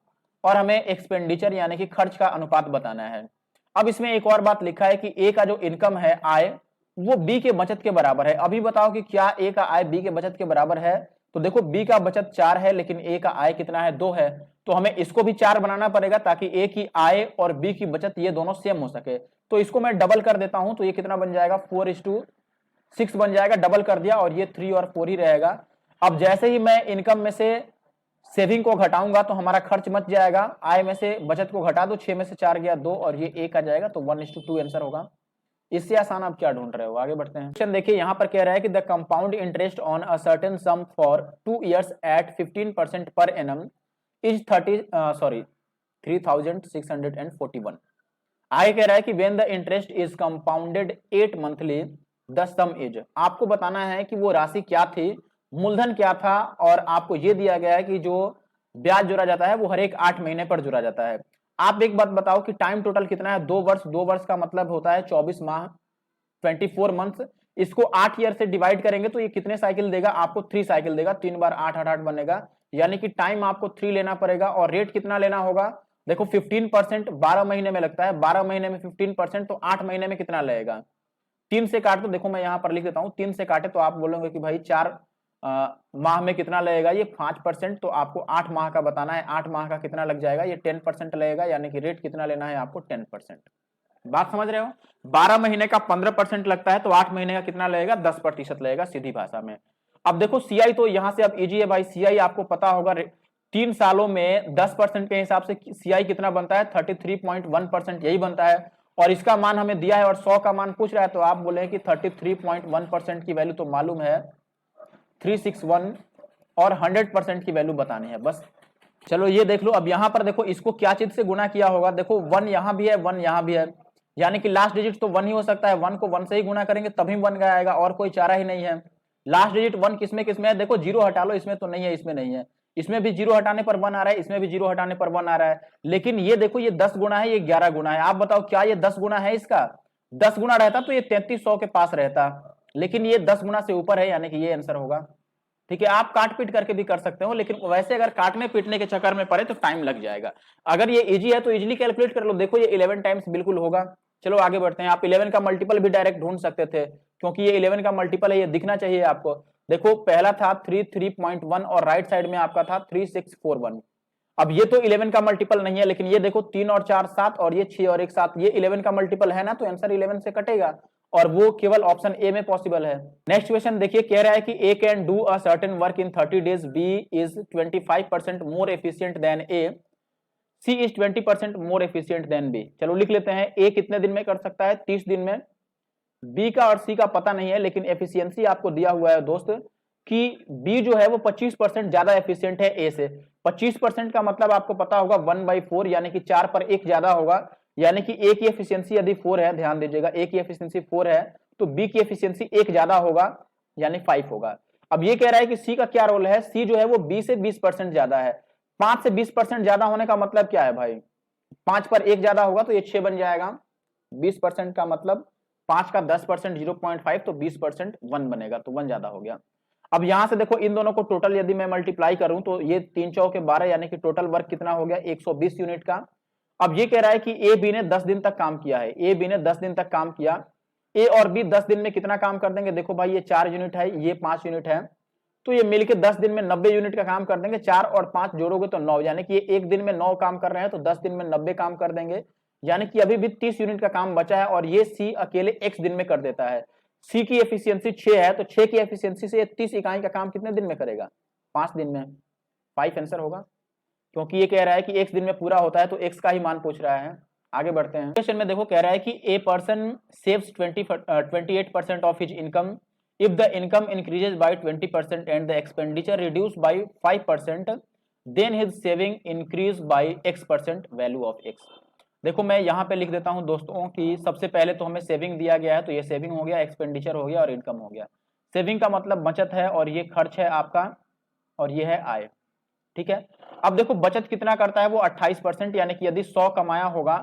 और हमें एक्सपेंडिचर यानी कि खर्च का अनुपात बताना है। अब इसमें एक और बात लिखा है कि ए का जो इनकम है, आय, वो बी के बचत के बराबर है। अभी बताओ कि क्या ए का आय बी के बचत के बराबर है, तो देखो बी का बचत 4 है लेकिन ए का आय कितना है, 2 है, तो हमें इसको भी 4 बनाना पड़ेगा ताकि ए की आय और बी की बचत ये दोनों सेम हो सके। तो इसको मैं डबल कर देता हूं, तो ये कितना बन जाएगा, 4:6 बन जाएगा, डबल कर दिया, और ये 3 और 4 ही रहेगा। अब जैसे ही मैं इनकम में से सेविंग को घटाऊंगा तो हमारा खर्च मच जाएगा, आय में से बचत को घटा दो, 6 में से 4 गया 2 और ये 1 आ जाएगा, तो 1:2 आंसर होगा। इससे आसान आप क्या ढूंढ रहे हो, आगे बढ़ते हैं। क्वेश्चन देखिए, यहां पर कह रहा है कि the compound interest on a certain sum for 2 years at 15% per annum is 3641। आगे कह रहा है कि when the interest is compounded 8 monthly the some is. आपको बताना है कि वो राशि क्या थी, मूलधन क्या था, और आपको ये दिया गया है कि जो ब्याज जोड़ा जाता है वो हर एक 8 महीने पर जोड़ा जाता है। आप एक बात बताओ कि टाइम टोटल कितना है, 2 वर्ष। 2 वर्ष का मतलब होता है 24 माह, 24 मंथ्स। इसको 8 ईयर से डिवाइड करेंगे तो ये कितने साइकिल देगा, आपको 3 साइकिल देगा, 3 बार 8 8 8 बनेगा, यानी कि टाइम आपको 3 लेना पड़ेगा। और रेट कितना लेना होगा, देखो 15% 12 महीने में लगता है, 12 महीने में 15%, तो 8 महीने में कितना लगेगा, 3 से काट दो। देखो मैं यहां पर लिख देता हूं, 3 से काटे तो आप बोलोगे कि भाई 4 माह में कितना लगेगा, ये 5%, तो आपको 8 माह का बताना है, 8 माह का कितना लग जाएगा, ये 10% लगेगा, यानी कि रेट कितना लेना है आपको 10%। बात समझ रहे हो? 12 महीने का 15% लगता है, तो 8 महीने का कितना लगेगा, 10% लगेगा सीधी भाषा में। अब देखो सीआई तो यहां से अब इजी है भाई, सीआई आपको पता होगा 3 सालों में 10% के हिसाब से सीआई कितना बनता है, 33.1% यही बनता है, और इसका मान हमें दिया है और 100 का मान पूछ रहा है, तो आप बोले कि 33.1% की वैल्यू तो मालूम है 361, और 100% की वैल्यू बतानी है बस। चलो ये देख लो, अब यहां पर देखो इसको क्या चीज से गुना किया होगा, देखो 1 यहां भी है 1 यहां भी है, यानी कि लास्ट डिजिट तो 1 ही हो सकता है, 1 को 1 से ही गुना करेंगे तभी 1 का आएगा, और कोई चारा ही नहीं है। लास्ट डिजिट 1 किसमें किसमें है, देखो 0 हटा लो, इसमें तो नहीं है, इसमें नहीं है, इसमें भी 0 हटाने पर 1 आ रहा है, इसमें भी 0 हटाने पर 1 आ रहा है, लेकिन ये देखो ये 10 गुना है, ये 11 गुना है। आप बताओ क्या ये 10 गुना है इसका? 10 गुना रहता तो ये 3300 के पास रहता, लेकिन ये 10 गुना से ऊपर है, यानी कि ये आंसर होगा। ठीक है, आप काट पीट करके भी कर सकते हो, लेकिन वैसे अगर काटने पीटने के चक्कर में पड़े तो टाइम लग जाएगा। अगर ये इजी है तो इजीली कैलकुलेट कर लो, देखो ये 11 टाइम्स बिल्कुल होगा। चलो आगे बढ़ते हैं, आप 11 का मल्टीपल भी डायरेक्ट ढूंढ सकते थे, क्योंकि ये 11 का मल्टीपल है, ये दिखना चाहिए आपको। देखो पहला था 33.1 और राइट साइड में आपका था 3641। अब ये तो 11 का मल्टीपल नहीं है, लेकिन ये देखो 3 और 4 7, और ये 6 और 1 7, ये 11 का मल्टीपल है ना, तो आंसर 11 से कटेगा, और वो केवल ऑप्शन ए में पॉसिबल है। नेक्स्ट क्वेश्चन देखिए, कह रहा है कि A can do a certain work in 30 days, B is 25% more efficient than A, C is 20% more efficient than B. चलो लिख लेते हैं, ए कितने दिन में कर सकता है, 30 दिन में। बी का और सी का पता नहीं है, लेकिन एफिशिएंसी आपको दिया हुआ है दोस्त कि बी जो है वो 25% ज्यादा एफिशिएंट है ए से। 25% का मतलब आपको पता होगा 1/4, यानी कि 4 पर 1 ज्यादा होगा, यानी कि ए की एफिशिएंसी यदि 4 है, ध्यान दीजिएगा, ए की एफिशिएंसी 4 है, तो बी की एफिशिएंसी 1 ज्यादा होगा, यानी 5 होगा। अब ये कह रहा है कि सी का क्या रोल है, सी जो है वो बी से 20% ज्यादा है। 5 से 20% ज्यादा होने का मतलब क्या है भाई, 5 पर 1 ज्यादा होगा तो ये 6 बन जाएगा, 20% का मतलब 5 का 10% 0.5, तो 20% 1 बनेगा, तो 1 ज्यादा हो गया। अब यहां से देखो इन दोनों को टोटल यदि मैं मल्टीप्लाई करूं तो ये 3 चौके 12, यानी कि टोटल वर्क कितना हो गया 120 यूनिट का। अब ये कह रहा है कि ए बी ने 10 दिन तक काम किया है, ए बी ने 10 दिन तक काम किया, ए और बी 10 दिन में कितना काम कर देंगे, देखो भाई ये 4 यूनिट है, ये 5 यूनिट है, तो ये मिलके 10 दिन में 90 यूनिट का काम कर देंगे। 4 और 5 जोड़ोगे तो 9, यानी कि ये एक दिन में 9 काम कर रहे हैं, तो 10 दिन में 90 काम कर देंगे, यानी कि अभी भी 30 यूनिट का काम बचा है, और ये सी अकेले x दिन में कर देता है। सी की एफिशिएंसी 6 है, तो 6 की एफिशिएंसी से 30 इकाई का काम कितने दिन में करेगा, 5 दिन में। 5 आंसर होगा, क्योंकि ये कह रहा है कि x दिन में पूरा होता है, तो x का ही मान पूछ रहा है। आगे बढ़ते हैं, क्वेश्चन में देखो कह रहा है कि a person saves 28% of his income if the income increases by 20% and the expenditure reduced by 5%, then his saving increase by x% value of x। देखो मैं यहाँ पे लिख देता हूँ दोस्तों कि सबसे पहले तो हमें सेविंग दिया गया है, तो ये सेविंग हो गया, एक्सपेंडिचर हो गया और इनकम हो गया। सेविंग का मतलब बचत है, और ये खर्च है आपका, और ये है आय। ठीक है, अब देखो बचत कितना करता है वो 28%, यानी कि यदि 100 कमाया होगा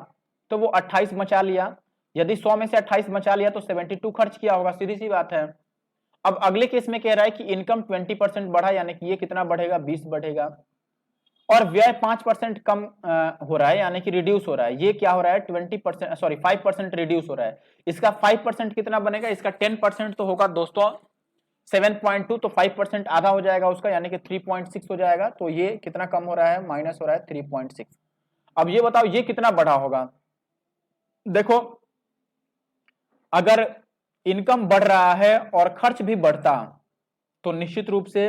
तो वो 28 बचा लिया, यदि 100 में से 28 बचा लिया तो 72 खर्च किया होगा, सीधी सी बात है। अब अगले केस में कह रहा है कि इनकम 20% बढ़ा, यानी कि ये कितना बढ़ेगा, 20 बढ़ेगा, और व्यय 5% कम हो रहा है, यानी कि रिड्यूस हो रहा है। ये क्या हो रहा है, 20% सॉरी 5% रिड्यूस हो रहा है। इसका 5% कितना बनेगा, इसका 10% तो होगा दोस्तों 7.2, तो 5% आधा हो जाएगा उसका, यानी कि 3.6 हो जाएगा। तो ये कितना कम हो रहा है, माइनस हो रहा है 3.6। अब ये बताओ ये कितना बढ़ा होगा, देखो अगर इनकम बढ़ रहा है और खर्च भी बढ़ता तो निश्चित रूप से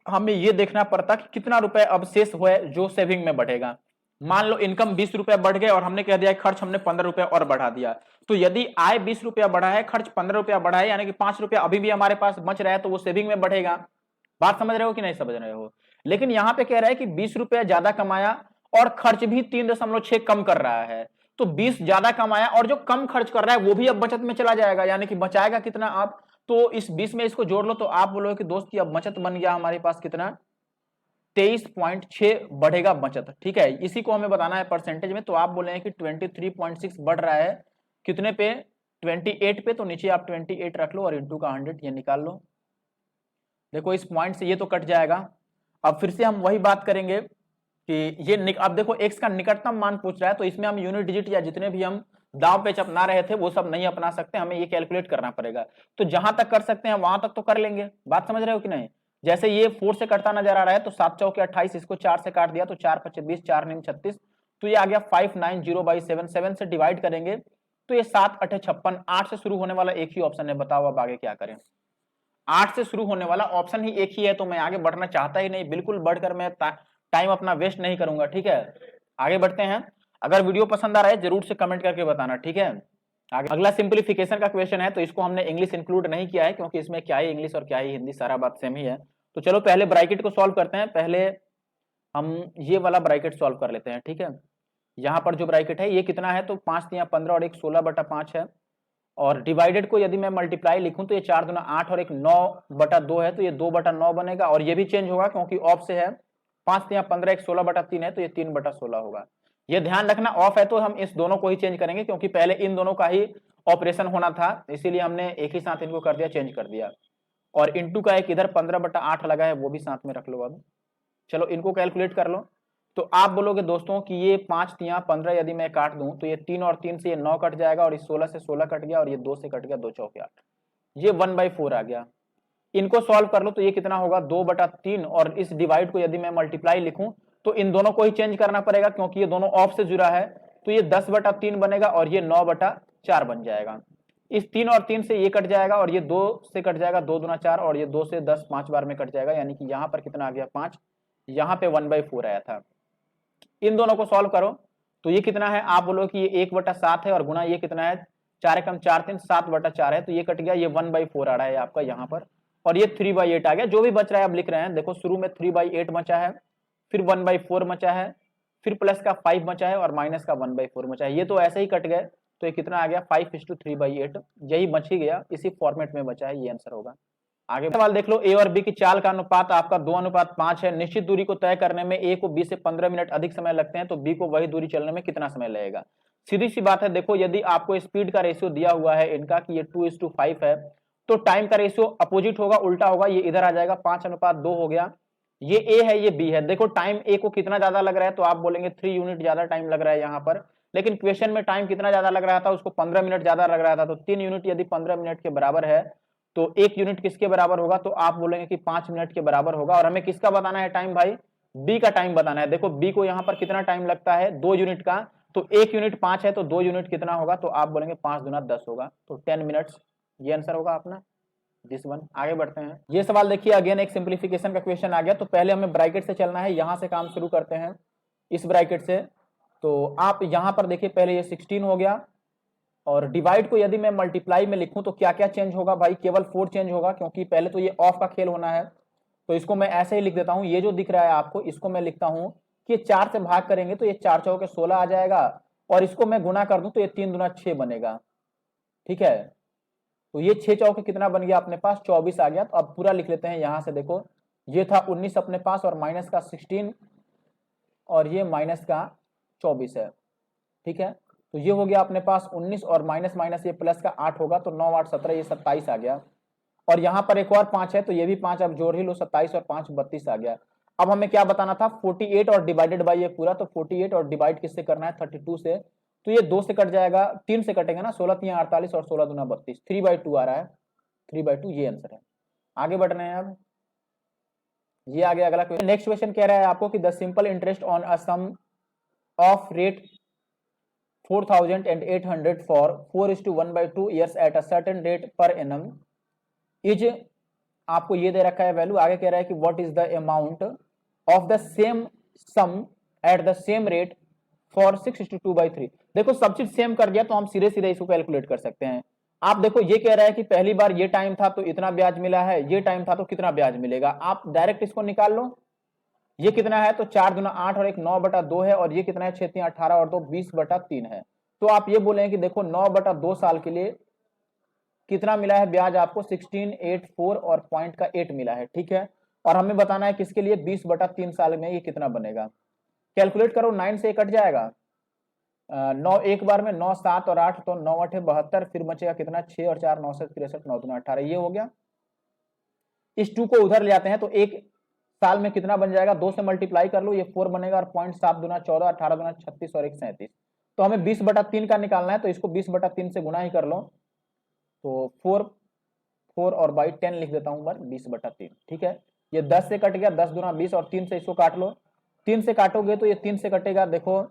हमें यह देखना पड़ता कि कितना रुपए अब शेष हुए जो सेविंग में बढ़ेगा। मान लो इनकम 20 रुपए बढ़ गए और हमने कह दिया खर्च हमने 15 रुपए और बढ़ा दिया, तो यदि आय 20 रुपया बढ़ा है, खर्च 15 रुपया बढ़ा है, यानी कि 5 रुपया अभी भी हमारे पास बच रहा है, तो वो सेविंग में बढ़ेगा। बात समझ रहे हो कि नहीं समझ रहे हो? लेकिन यहां पे कह रहा है कि 20 रुपया ज्यादा कमाया और खर्च भी 3.6 कम कर रहा है, तो 20 ज्यादा कमाया और जो कम खर्च कर रहा है वो भी अब बचत में चला जाएगा, यानी कि बचाएगा कितना आप, तो इस 20 में इसको जोड़ लो, तो आप बोलोगे कि दोस्त की अब बचत बन गया हमारे पास कितना, 23.6 बढ़ेगा बचत। ठीक है, इसी को हमें बताना है परसेंटेज में, तो आप बोले हैं कि 23.6 बढ़ रहा है कितने पे, 28 पे, तो नीचे आप 28 रख लो और इंटू का 100 ये निकाल लो। देखो इस पॉइंट से ये तो कट जाएगा। अब फिर से हम वही बात करेंगे कि ये अब देखो x का निकटतम मान पूछ रहा है, तो इसमें हम यूनिट डिजिट या जितने भी हम दांव पेच अपना रहे थे वो सब नहीं अपना सकते, हमें ये कैलकुलेट करना पड़ेगा। तो जहां तक कर सकते हैं वहां तक तो कर लेंगे, बात समझ रहे हो कि नहीं। जैसे ये 4 से कटता नजर आ रहा है तो 7 चौके 28, इसको 4 से काट दिया तो 4 5 20, 4 9 36, तो ये आ गया 590/7। 7 से डिवाइड करेंगे तो ये 7 8 56। 8 से शुरू होने वाला एक ही ऑप्शन है, बताओ अब आगे क्या करें। 8 से शुरू होने वाला ऑप्शन ही एक ही है, तो मैं आगे बढ़ना चाहता ही नहीं, बिल्कुल बढ़कर मैं टाइम अपना वेस्ट नहीं करूंगा, ठीक है। आगे बढ़ते हैं। अगर वीडियो पसंद आ रहा है जरूर से कमेंट करके बताना, ठीक है। आगे अगला सिंप्लीफिकेशन का क्वेश्चन है, तो इसको हमने इंग्लिश इंक्लूड नहीं किया है क्योंकि इसमें क्या ही इंग्लिश और क्या ही हिंदी, सारा बात सेम ही है। तो चलो पहले ब्रैकेट को सॉल्व करते हैं। पहले हम ये वाला ब्रैकेट सॉल्व कर लेते हैं, ठीक है। यहाँ पर जो ब्रैकेट है ये कितना है, तो 5 तिया 15 और एक 16/5 है। और डिवाइडेड को यदि मैं मल्टीप्लाई लिखूं तो ये 4 दूना 8 और एक 9/2 है, तो ये 2/9 बनेगा। और ये भी चेंज होगा क्योंकि ऑफ से है। 5 तिया 15 एक 16/3 है, तो ये 3/16 होगा। ये ध्यान रखना, ऑफ है तो हम इस दोनों को ही चेंज करेंगे क्योंकि पहले इन दोनों का ही ऑपरेशन होना था, इसीलिए हमने एक ही साथ इनको कर दिया, चेंज कर दिया। और इंटू का एक इधर 15/8 लगा है, वो भी साथ में रख लो। अब चलो इनको कैलकुलेट कर लो। तो आप बोलोगे दोस्तों कि ये 5 तिया 15 यदि मैं काट दूं तो ये 3 और 3 से ये 9 कट जाएगा, और इस 16 से 16 कट गया, और ये 2 से कट गया, 2 चौके 8, ये 1/4 आ गया। इनको सॉल्व कर लो तो ये कितना होगा, 2/3। और इस डिवाइड को यदि मैं मल्टीप्लाई लिखूं तो इन दोनों को ही चेंज करना पड़ेगा क्योंकि ये दोनों ऑफ से जुड़ा है, तो ये 10/3 बनेगा और ये 9/4 बन जाएगा। इस 3 और 3 से ये कट जाएगा, और ये 2 से कट जाएगा, 2 दूना 4, और ये 2 से 10 5 बार में कट जाएगा, यानी कि यहाँ पर कितना आ गया 5, यहाँ पे 1/4 आया था। इन दोनों को सॉल्व करो तो ये कितना है, आप बोलो कि ये 1/7 है, और गुना ये कितना है 4 एकम 4 3 7/4 है, तो ये कट गया, ये 1/4 आ रहा है आपका यहाँ पर। और ये 3/8 आ गया। जो भी बच रहा है आप लिख रहे हैं, देखो शुरू में 3/8 बचा है, फिर 1/4 बचा है, फिर प्लस का 5 बचा है, और माइनस का 1/4 बचा है। ये तो ऐसे ही कट गए, तो ये कितना आ गया 5:3/8, यही बच ही गया, इसी फॉर्मेट में बचा है, ये आंसर होगा। आगे सवाल देख लो। ए और बी की चाल का अनुपात आपका 2:5 है। निश्चित दूरी को तय करने में ए को बी से 15 मिनट अधिक समय लगते हैं, तो बी को वही दूरी चलने में कितना समय लगेगा। सीधी सी बात है, देखो यदि आपको स्पीड का रेशियो दिया हुआ है इनका कि ये 2:5 है, तो टाइम का रेशियो अपोजिट होगा, उल्टा होगा, ये इधर आ जाएगा, 5:2 हो गया। ये ए है, ये बी है। देखो टाइम ए को कितना ज्यादा लग रहा है, तो आप बोलेंगे 3 यूनिट ज्यादा टाइम लग रहा है यहाँ पर, लेकिन क्वेश्चन में टाइम कितना ज्यादा लग रहा था, उसको 15 मिनट ज्यादा लग रहा था। तो 3 यूनिट यदि 15 मिनट के बराबर है तो 1 यूनिट किसके बराबर होगा, तो आप बोलेंगे कि 5 मिनट के बराबर होगा। और हमें किसका बताना है टाइम भाई, बी का टाइम बताना है। देखो बी को यहाँ पर कितना टाइम लगता है 2 यूनिट का, तो 1 यूनिट 5 है, तो 2 यूनिट कितना होगा, तो आप बोलेंगे 5 दूना 10 होगा, तो 10 मिनट्स, ये आंसर होगा अपना दिस वन। आगे बढ़ते हैं। ये सवाल देखिए, अगेन एक सिंप्लीफिकेशन का क्वेश्चन आ गया। तो पहले हमें ब्रैकेट से चलना है, यहां से काम शुरू करते हैं, इस ब्रैकेट से। तो आप यहां पर देखिए, पहले ये 16 हो गया, और डिवाइड को यदि मैं मल्टीप्लाई में लिखूं तो क्या क्या चेंज होगा भाई, केवल 4 चेंज होगा, क्योंकि पहले तो ये ऑफ का खेल होना है। तो इसको मैं ऐसे ही लिख देता हूं, ये जो दिख रहा है आपको, इसको मैं लिखता हूं कि 4 से भाग करेंगे तो ये 4 चौके 16 आ जाएगा, और इसको मैं गुना कर दूं तो ये 3 दूना 6 बनेगा, ठीक है। तो ये 6 चौके कितना बन गया अपने पास, 24 आ गया। तो अब पूरा लिख लेते हैं यहां से, देखो ये था 19 अपने पास, और माइनस का 16, और ये माइनस का 24 है, ठीक है। तो ये हो गया अपने पास 19, और माइनस माइनस ये प्लस का 8 होगा, तो 9 8 17, ये 27 आ गया। और यहाँ पर एक और 5 है, तो ये भी 5 अब जोड़ ही लो, 27 और 5 32 आ गया। अब हमें क्या बताना था, 48 और डिवाइडेड बाई ये पूरा, तो 48 और डिवाइड किससे करना है, 32 से। तो ये 2 से कट जाएगा, 3 से कटेगा ना, 16 3 48 और 16 दूना 32, 3/2 आ रहा है, 3/2 ये आंसर है। आगे बढ़ रहे हैं अब, ये आ गया अगला क्वेश्चन। नेक्स्ट क्वेश्चन कह रहा है आपको कि the simple interest on a sum of rate 4,800 for 4:1/2 years at a certain rate per annum is, आपको ये दे रखा है वैल्यू। आगे कह रहा है कि what is the amount of the same sum at the same rate for 6:2/3। देखो सब चीज सेम कर दिया तो हम सीधे सीधे इसको कैलकुलेट कर सकते हैं। आप देखो ये कह रहा है कि पहली बार ये टाइम था तो इतना ब्याज मिला है, ये टाइम था तो कितना ब्याज मिलेगा, आप डायरेक्ट इसको निकाल लो। ये कितना है, तो 4 दूना 8 और एक 9/2 है, और ये कितना है 6 3 18 और 2 20/3 है। तो आप ये बोले कि देखो 9/2 साल के लिए कितना मिला है ब्याज आपको, 1684 और पॉइंट का 8 मिला है, ठीक है। और हमें बताना है किसके लिए, 20/3 साल में ये कितना बनेगा। कैलकुलेट करो, 9 से कट जाएगा, 9 एक बार में, 9 7 और 8, तो 9 8 72, फिर बचेगा कितना 6 और 4 9 से 63, 9 दूना 18, ये हो गया। इस 2 को उधर ले आते हैं तो एक साल में कितना बन जाएगा, 2 से मल्टीप्लाई कर लो, ये 4 बनेगा, और 0.7 दूना 14, 18 दूना 36 और 1 37, तो हमें 20/3 का निकालना है, तो इसको 20/3 से गुना ही कर लो, तो 4 और बाई 10 लिख देता हूं, 20/3। ठीक है, ये 10 से कट गया, 10 दूना 20 और 3 से इसको काट लो। 3 से काटोगे तो ये 3 से कटेगा, देखो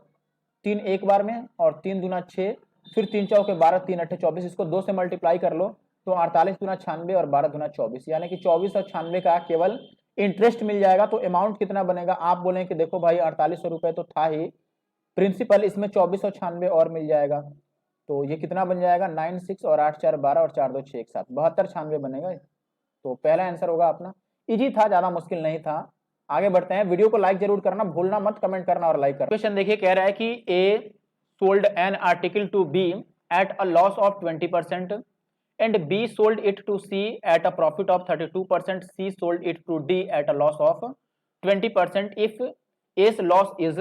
3 एक बार में, और 3 दूना 6, फिर 3 चौके 12, 3 अट्ठे 24, इसको 2 से मल्टीप्लाई कर लो, तो 48 दूना 96 और 12 दूना 24, यानी कि 24 और 96 का केवल इंटरेस्ट मिल जाएगा। तो अमाउंट कितना बनेगा, आप बोलें कि देखो भाई 4800 रुपए तो था ही प्रिंसिपल, इसमें 24 और 96 और मिल जाएगा, तो ये कितना बन जाएगा, 9 6 और 8 4 12 और 4 2 6 1 7, 72 96 बनेगा। तो पहला आंसर होगा अपना, इजी था, ज्यादा मुश्किल नहीं था। आगे बढ़ते हैं, वीडियो को लाइक जरूर करना भूलना मत, कमेंट करना और लाइक करना। क्वेश्चन देखिए, कह रहा है कि A sold an article to B at a loss of 20% and B sold it to C at a profit of 32%, C sold it to D at a loss of 20%. If A's loss is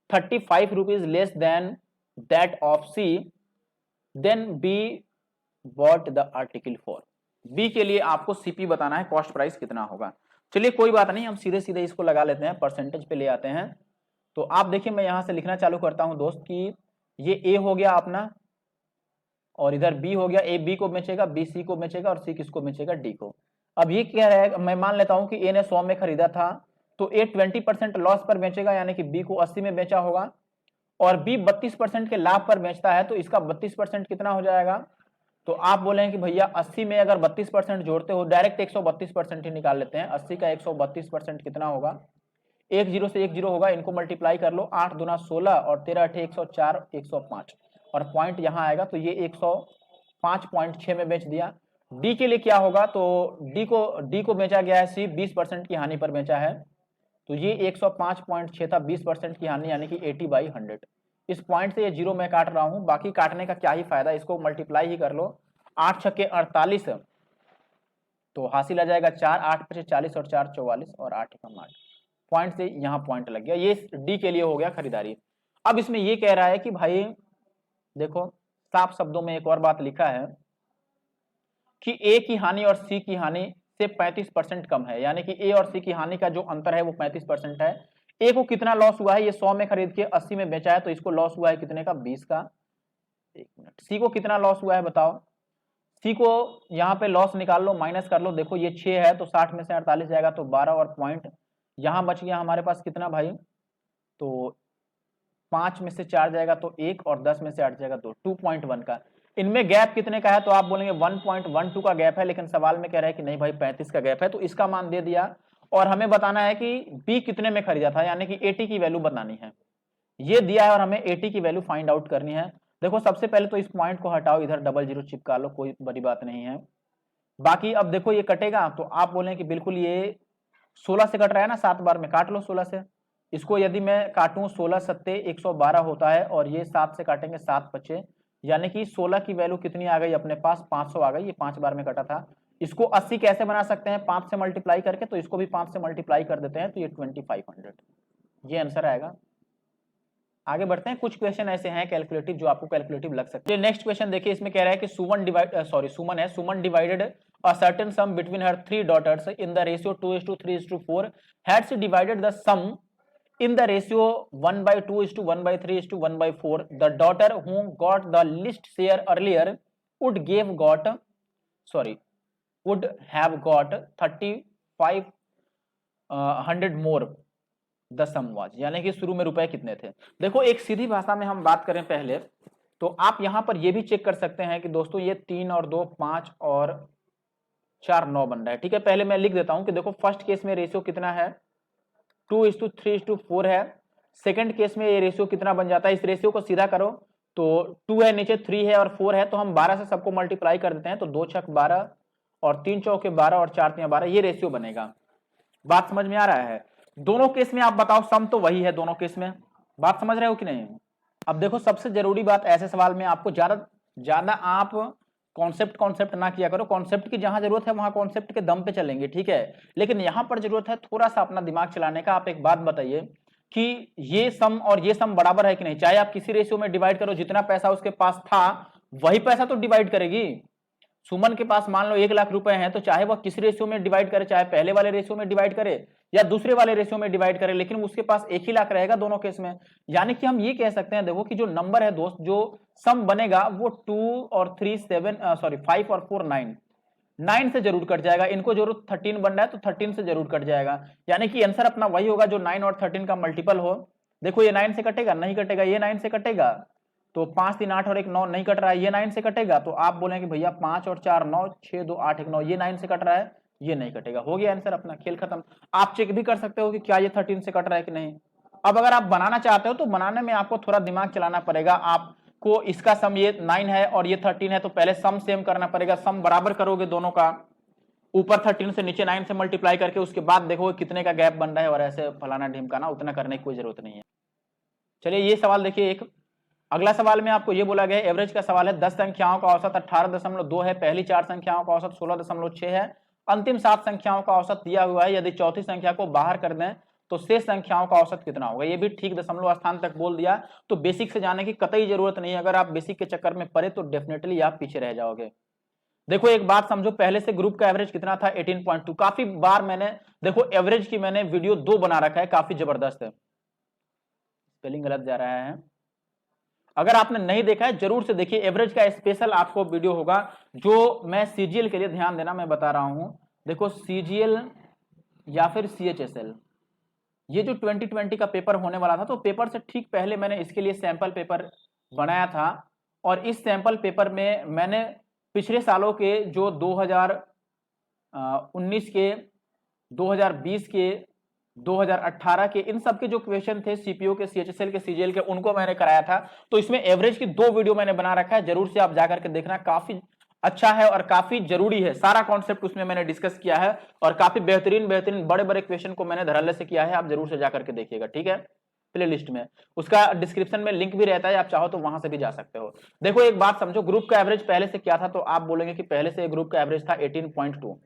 35 rupees less than that of C, then B bought the article for। B के लिए आपको CP बताना है, कॉस्ट प्राइस कितना होगा। चलिए कोई बात नहीं, हम सीधे सीधे इसको लगा लेते हैं, परसेंटेज पे ले आते हैं। तो आप देखिए, मैं यहां से लिखना चालू करता हूं दोस्त कि ये A हो गया अपना, और इधर B हो गया, A B को बेचेगा, B C को बेचेगा, और C किसको बेचेगा, D को। अब ये क्या है, मैं मान लेता हूं कि A ने 100 में खरीदा था, तो A 20% लॉस पर बेचेगा, यानी कि B को 80 में बेचा होगा, और B 32% के लाभ पर बेचता है, तो इसका 32% कितना हो जाएगा। तो आप बोले कि भैया 80 में अगर 32% जोड़ते हो, डायरेक्ट 132% ही निकाल लेते हैं। 80 का 132% कितना होगा, 1 0 से 1 0 होगा, इनको मल्टीप्लाई कर लो, 8 दूना 16 और 13 अठे 104 105, और पॉइंट यहां आएगा, तो ये 105.6 में बेच दिया। डी के लिए क्या होगा, तो डी को बेचा गया है सी 20% की हानि पर बेचा है, तो ये 105.6 था, 20% की हानि यानी कि 80/100। इस पॉइंट से ये 0 मैं काट रहा हूं, बाकी काटने का क्या ही फायदा, इसको मल्टीप्लाई ही कर लो, 8 छक्के 48, तो हासिल आ जाएगा 4, 8 पचे 40 और 4 44 और 8 एकम 8, पॉइंट से यहां पॉइंट लग गया। ये डी के लिए हो गया खरीदारी। अब इसमें ये कह रहा है कि भाई देखो, साफ शब्दों में एक और बात लिखा है कि ए की हानि और सी की हानि से 35% कम है, यानी कि ए और सी की हानि का जो अंतर है वो 35% है। ए को कितना लॉस हुआ है, ये 100 में खरीद के 80 में बेचा है, तो इसको लॉस हुआ है कितने का, 20 का। एक मिनट, सी को कितना लॉस हुआ है बताओ, सी को यहाँ पे लॉस निकाल लो, माइनस कर लो, देखो ये 6 है, तो 60 में से 48 जाएगा, तो 12 और पॉइंट यहां बच गया हमारे पास कितना भाई, तो 5 में से 4 जाएगा तो 1, और 10 में से 8 जाएगा तो 2.1 का। इनमें गैप कितने का है, तो आप बोलेंगे 1.12 का गैप है, लेकिन सवाल में कह रहा है कि नहीं भाई 35 का गैप है, तो इसका मान दे दिया। और हमें बताना है कि बी कितने में खरीदा था, यानी कि 80 की वैल्यू बतानी है, ये दिया है और हमें 80 की वैल्यू फाइंड आउट करनी है। देखो सबसे पहले तो इस पॉइंट को हटाओ, इधर 00 चिपका लो, कोई बड़ी बात नहीं है। बाकी अब देखो ये कटेगा, तो आप बोले कि बिल्कुल ये 16 से कट रहा है ना, 7 बार में काट लो 16 से। इसको यदि मैं काटूं 16 सत्ते 112 होता है, और ये 7 से काटेंगे 7 बचे, यानी कि 16 की वैल्यू कितनी आ गई अपने पास, 500 आ गई, ये 5 बार में कटा था। इसको 80 कैसे बना सकते हैं, 5 से मल्टीप्लाई करके, तो इसको भी 5 से मल्टीप्लाई कर देते हैं, तो ये 2500, ये आंसर आएगा। आगे बढ़ते हैं, कुछ क्वेश्चन ऐसे हैं कैलकुलेटिव जो आपको कैलकुलेटिव लग सकते हैं। नेक्स्ट क्वेश्चन देखिए, इसमें कह रहा है कि सुमन divided a certain sum between her 3 daughters in the ratio 2:3:4, had she divided the sum in the ratio 1/2:1/3:1/4, the daughter who got the least share earlier would have got 3500 more, the sum was, यानी कि शुरू में रुपए कितने थे। देखो एक सीधी भाषा में हम बात करें पहले, तो आप यहां पर यह भी चेक कर सकते हैं कि दोस्तों ये 3 और 2 5 और 4 9 बन रहा है। ठीक है, पहले मैं लिख देता हूं कि देखो फर्स्ट केस में रेशियो कितना है, 2:3:4 है। सेकंड केस में ये रेशियो कितना बन जाता है, इस रेशियो को सीधा करो, तो 2 है नीचे, 3 है और 4 है, तो हम 12 से सबको मल्टीप्लाई कर देते हैं, तो 2 छक 12 और 3 चौके 12 और 4 तिया 12, ये रेशियो बनेगा। बात समझ में आ रहा है। दोनों केस में आप बताओ, सम तो वही है दोनों केस में, बात समझ रहे हो कि नहीं। अब देखो सबसे जरूरी बात, ऐसे सवाल में आपको ज्यादा आप कॉन्सेप्ट ना किया करो, कॉन्सेप्ट की जहां जरूरत है वहां कॉन्सेप्ट के दम पे चलेंगे, ठीक है, लेकिन यहां पर जरूरत है थोड़ा सा अपना दिमाग चलाने का। आप एक बात बताइए कि ये सम और ये सम बराबर है कि नहीं, चाहे आप किसी रेशियो में डिवाइड करो, जितना पैसा उसके पास था वही पैसा तो डिवाइड करेगी। सुमन के पास मान लो 1 लाख रुपए हैं, तो चाहे वह किस रेशियो में डिवाइड करे, चाहे पहले वाले रेशियो में डिवाइड करे या दूसरे वाले रेशियो में डिवाइड करे, लेकिन उसके पास 1 ही लाख रहेगा दोनों केस में। यानी कि हम ये कह सकते हैं, देखो कि जो नंबर है दोस्त, जो सम बनेगा वो 2 और 3 7 सॉरी 5 और 4 9 9 से जरूर कट जाएगा। इनको जरूर 13 बन रहा है तो 13 से जरूर कट जाएगा। यानी कि आंसर अपना वही होगा जो 9 और 13 का मल्टीपल हो। देखो ये 9 से कटेगा, नहीं कटेगा, ये 9 से कटेगा, तो 5 3 8 और 1 9 नहीं कट रहा है, ये 9 से कटेगा, तो आप बोलेंगे भैया 5 और 4 9, 6 2 8 1 9, ये 9 से कट रहा है, ये नहीं कटेगा। हो गया आंसर अपना, खेल खत्म। आप चेक भी कर सकते हो कि क्या ये 13 से कट रहा है कि नहीं। अब अगर आप बनाना चाहते हो तो बनाने में आपको थोड़ा दिमाग चलाना पड़ेगा। आपको इसका सम ये 9 है और ये 13 है, तो पहले सम सेम करना पड़ेगा। सम बराबर करोगे दोनों का, ऊपर 13 से नीचे 9 से मल्टीप्लाई करके, उसके बाद देखोगे कितने का गैप बन रहा है, और ऐसे फलाना ढिमकाना, उतना करने की कोई जरूरत नहीं है। चलिए ये सवाल देखिए। एक अगला सवाल में आपको ये बोला गया है, एवरेज का सवाल है। 10 संख्याओं का औसत 18.2 है, पहली 4 संख्याओं का औसत 16.6 है, अंतिम 7 संख्याओं का औसत दिया हुआ है। यदि चौथी संख्या को बाहर कर दें तो शेष संख्याओं का औसत कितना होगा। ये भी ठीक दशमलव स्थान तक बोल दिया, तो बेसिक से जाने की कतई जरूरत नहीं है। अगर आप बेसिक के चक्कर में पड़े तो डेफिनेटली आप पीछे रह जाओगे। देखो एक बात समझो, पहले से ग्रुप का एवरेज कितना था, 18.2। काफी बार मैंने देखो एवरेज की मैंने वीडियो 2 बना रखा है, काफी जबरदस्त है। स्पेलिंग गलत जा रहा है, अगर आपने नहीं देखा है जरूर से देखिए। एवरेज का स्पेशल आपको वीडियो होगा, जो मैं सीजीएल के लिए, ध्यान देना मैं बता रहा हूं। देखो सीजीएल या फिर सीएचएसएल, ये जो 2020 का पेपर होने वाला था, तो पेपर से ठीक पहले मैंने इसके लिए सैंपल पेपर बनाया था। और इस सैंपल पेपर में मैंने पिछले सालों के जो 2019 के, 2020 के, 2018 के, इन सब के जो क्वेश्चन थे सीपीओ के, सीएचएसएल के, सीजीएल के, उनको मैंने कराया था। तो इसमें एवरेज की 2 वीडियो मैंने बना रखा है, जरूर से आप जाकर के देखना, काफी अच्छा है और काफी जरूरी है। सारा कॉन्सेप्ट उसमें मैंने डिस्कस किया है और काफी बेहतरीन बेहतरीन बड़े बड़े क्वेश्चन को मैंने धड़ल्ले से किया है। आप जरूर से जाकर के देखिएगा, ठीक है। प्ले लिस्ट में उसका डिस्क्रिप्शन में लिंक भी रहता है, आप चाहो तो वहां से भी जा सकते हो। देखो एक बात समझो, ग्रुप का एवरेज पहले से क्या था, तो आप बोलेंगे कि पहले से ग्रुप का एवरेज था 18.2,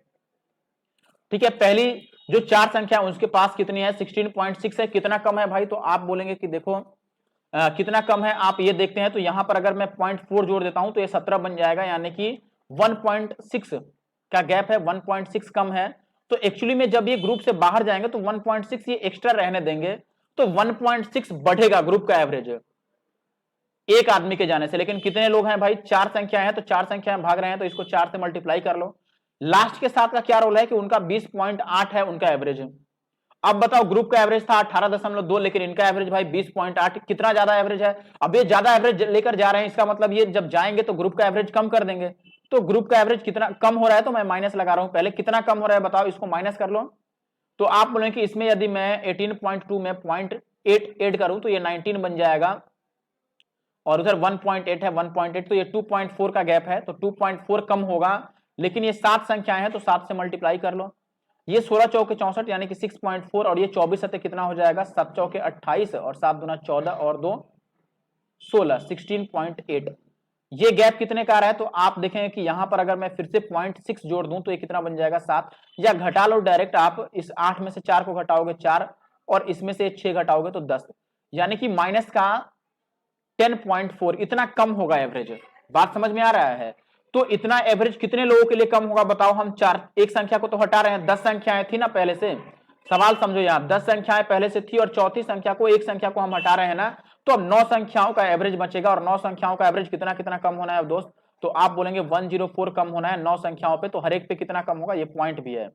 ठीक है। पहली जो 4 संख्या उसके पास कितनी है, 16.6 है। कितना कम है भाई, तो आप बोलेंगे कि देखो कितना कम है, आप ये देखते हैं। तो यहां पर अगर मैं 0.4 जोड़ देता हूं तो ये 17 बन जाएगा, यानी कि 1.6 का गैप है, 1.6 कम है। तो एक्चुअली में जब ये ग्रुप से बाहर जाएंगे तो 1.6 ये एक्स्ट्रा रहने देंगे, तो 1.6 बढ़ेगा ग्रुप का एवरेज एक आदमी के जाने से। लेकिन कितने लोग हैं भाई, 4 संख्याएं हैं, तो 4 संख्याएं भाग रहे हैं, तो इसको 4 से मल्टीप्लाई कर लो। लास्ट के साथ का क्या रोल है कि उनका 20.8 है उनका एवरेज। अब बताओ, ग्रुप का एवरेज था 18.2, लेकिन इनका एवरेज भाई 20.8, कितना ज्यादा एवरेज है। अब ये ज्यादा एवरेज लेकर जा रहे हैं, इसका मतलब ये जब जाएंगे तो ग्रुप का एवरेज कम कर देंगे। तो ग्रुप का एवरेज कितना कम हो रहा है, तो मैं माइनस लगा रहा हूं पहले, कितना कम हो रहा है बताओ, इसको माइनस कर लो। तो आप बोलेंगे कि इसमें यदि मैं 18.2 में 0.8 ऐड करूं तो ये 19 बन जाएगा, और उधर 1.8 है, 1.8, तो ये 2.4 का गैप है, तो 2.4 कम होगा। लेकिन ये 7 संख्याएं हैं तो 7 से मल्टीप्लाई कर लो। ये 16 चौके 64 यानी कि 6.4, और ये 24 सत्ते कितना हो जाएगा, 7 चौके 28 और 7 दूना 14 और 2 16, 16.8। ये गैप कितने का आ रहा है, तो आप देखेंगे कि यहां पर अगर मैं फिर से 0.6 जोड़ दूं तो ये कितना बन जाएगा, 7, या घटा लो डायरेक्ट। आप इस 8 में से 4 को घटाओगे 4, और इसमें से 6 घटाओगे तो 10, यानी कि माइनस का 10.4, इतना कम होगा एवरेज। बात समझ में आ रहा है। तो इतना एवरेज कितने लोगों के लिए कम होगा बताओ। हम 4, एक संख्या को तो हटा रहे हैं, 10 संख्याएं थी ना पहले से। सवाल समझो, यहां 10 संख्याएं पहले से थी और चौथी संख्या को, एक संख्या को हम हटा रहे हैं ना, तो अब 9 संख्याओं का एवरेज बचेगा। और 9 संख्याओं का एवरेज कितना कितना कम होना है दोस्त, तो आप बोलेंगे 104 कम होना है 9 संख्याओं पे। तो हर एक पे कितना कम होगा, ये पॉइंट भी है।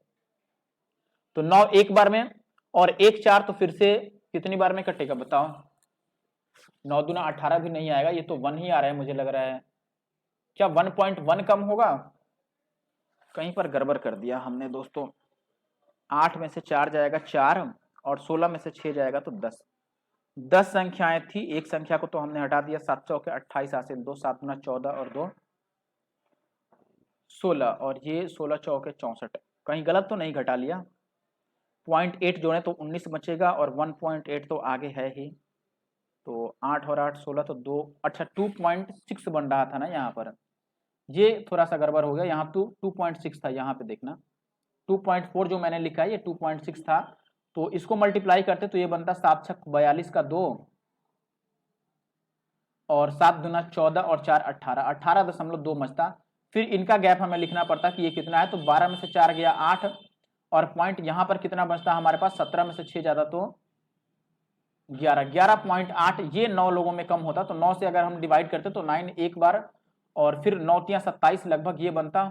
तो 9 एक बार में, और 1 4, तो फिर से कितनी बार में कटेगा बताओ। 9 दूना 18 भी नहीं आएगा, ये तो 1 ही आ रहा है मुझे लग रहा है। क्या 1.1 कम होगा, कहीं पर गड़बड़ कर दिया हमने दोस्तों। 8 में से 4 जाएगा 4, और 16 में से 6 जाएगा तो 10। 10 संख्याएं थी, एक संख्या को तो हमने हटा दिया, 7 चौके 28 हासिल 2, 7 गुना 14 और 2 16, और ये 16 चौके 64, कहीं गलत तो नहीं घटा लिया। 0.8 जोड़े तो 19 बचेगा, और 1.8 तो आगे है ही। तो 8 और 8 16, तो 2, अच्छा 2.6 बन रहा था ना यहाँ पर, ये थोड़ा सा गड़बड़ हो गया। यहाँ तो 2.6 था, यहाँ पे देखना 2.4 जो मैंने लिखा है ये 2.6 था। तो इसको मल्टीप्लाई करते तो ये बनता 7 छक 42 का 2, और 7 दूना 14 और 4 18, 18.2 बचता। फिर इनका गैप हमें लिखना पड़ता कि ये कितना है, तो 12 में से 4 गया 8, और पॉइंट यहां पर कितना बचता हमारे पास, 17 में से 6 ज्यादा तो 11, 11.8, ये 9 लोगों में कम होता, तो 9 से अगर हम डिवाइड करते तो 9 एक बार, और फिर 9 तिया 27 लगभग ये बनता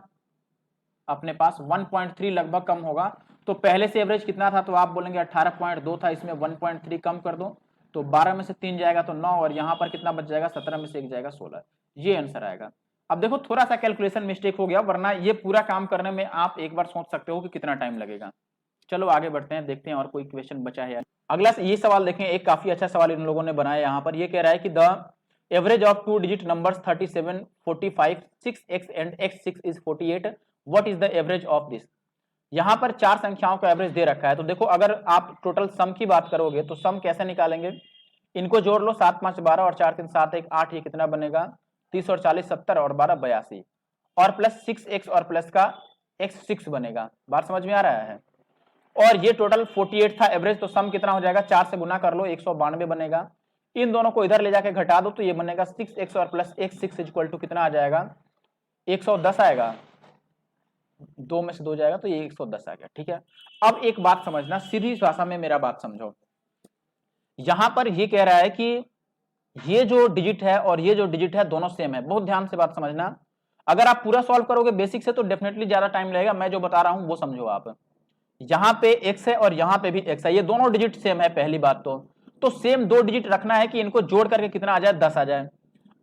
अपने पास 1.3 लगभग कम होगा। तो पहले से एवरेज कितना था, तो आप बोलेंगे 18.2 था, इसमें 1.3 कम कर दो, तो 12 में से 3 जाएगा तो 9, और यहां पर कितना बच जाएगा, 17 में से 1 जाएगा 16, ये आंसर आएगा। अब देखो थोड़ा सा कैलकुलेशन मिस्टेक हो गया, वरना ये पूरा काम करने में आप एक बार सोच सकते हो कि कितना टाइम लगेगा। चलो आगे बढ़ते हैं, देखते हैं और कोई क्वेश्चन बचा है। अगला ये सवाल देखें, एक काफी अच्छा सवाल इन लोगों ने बनाया यहाँ पर। ये कह रहा है कि the average of 2 digit numbers 37, 45, 6x and x6 is 48, what is the average of this. यहाँ पर 4 संख्याओं का एवरेज दे रखा है, तो देखो अगर आप टोटल सम की बात करोगे तो सम कैसे निकालेंगे, इनको जोड़ लो, 7 5 12 और 4 3 7 1 8, ये कितना बनेगा 30 और 40 70 और 12 82, और प्लस 6x और प्लस का x6 बनेगा। बात समझ में आ रहा है। और ये टोटल 48 था एवरेज, तो सम कितना हो जाएगा, 4 से गुना कर लो 192 बनेगा। इन दोनों को इधर ले जाके घटा दो तो ये बनेगा 6x और प्लस x6 इक्वल टू कितना आ जाएगा, 110 आएगा, 2 में से 2 जाएगा तो ये 110 आ गया। ठीक है, अब एक बात समझना, सीधी भाषा में मेरा बात समझो। यहां पर ये कह रहा है कि ये जो डिजिट है और ये जो डिजिट है दोनों सेम है। बहुत ध्यान से बात समझना, अगर आप पूरा सॉल्व करोगे बेसिक से तो डेफिनेटली ज्यादा टाइम लगेगा, मैं जो बता रहा हूं वो समझो आप। यहां पे x है और यहां पे भी x है, ये दोनों डिजिट सेम है। पहली बात तो सेम 2 डिजिट रखना है कि इनको जोड़ करके कितना आ जाए, 10 आ जाए।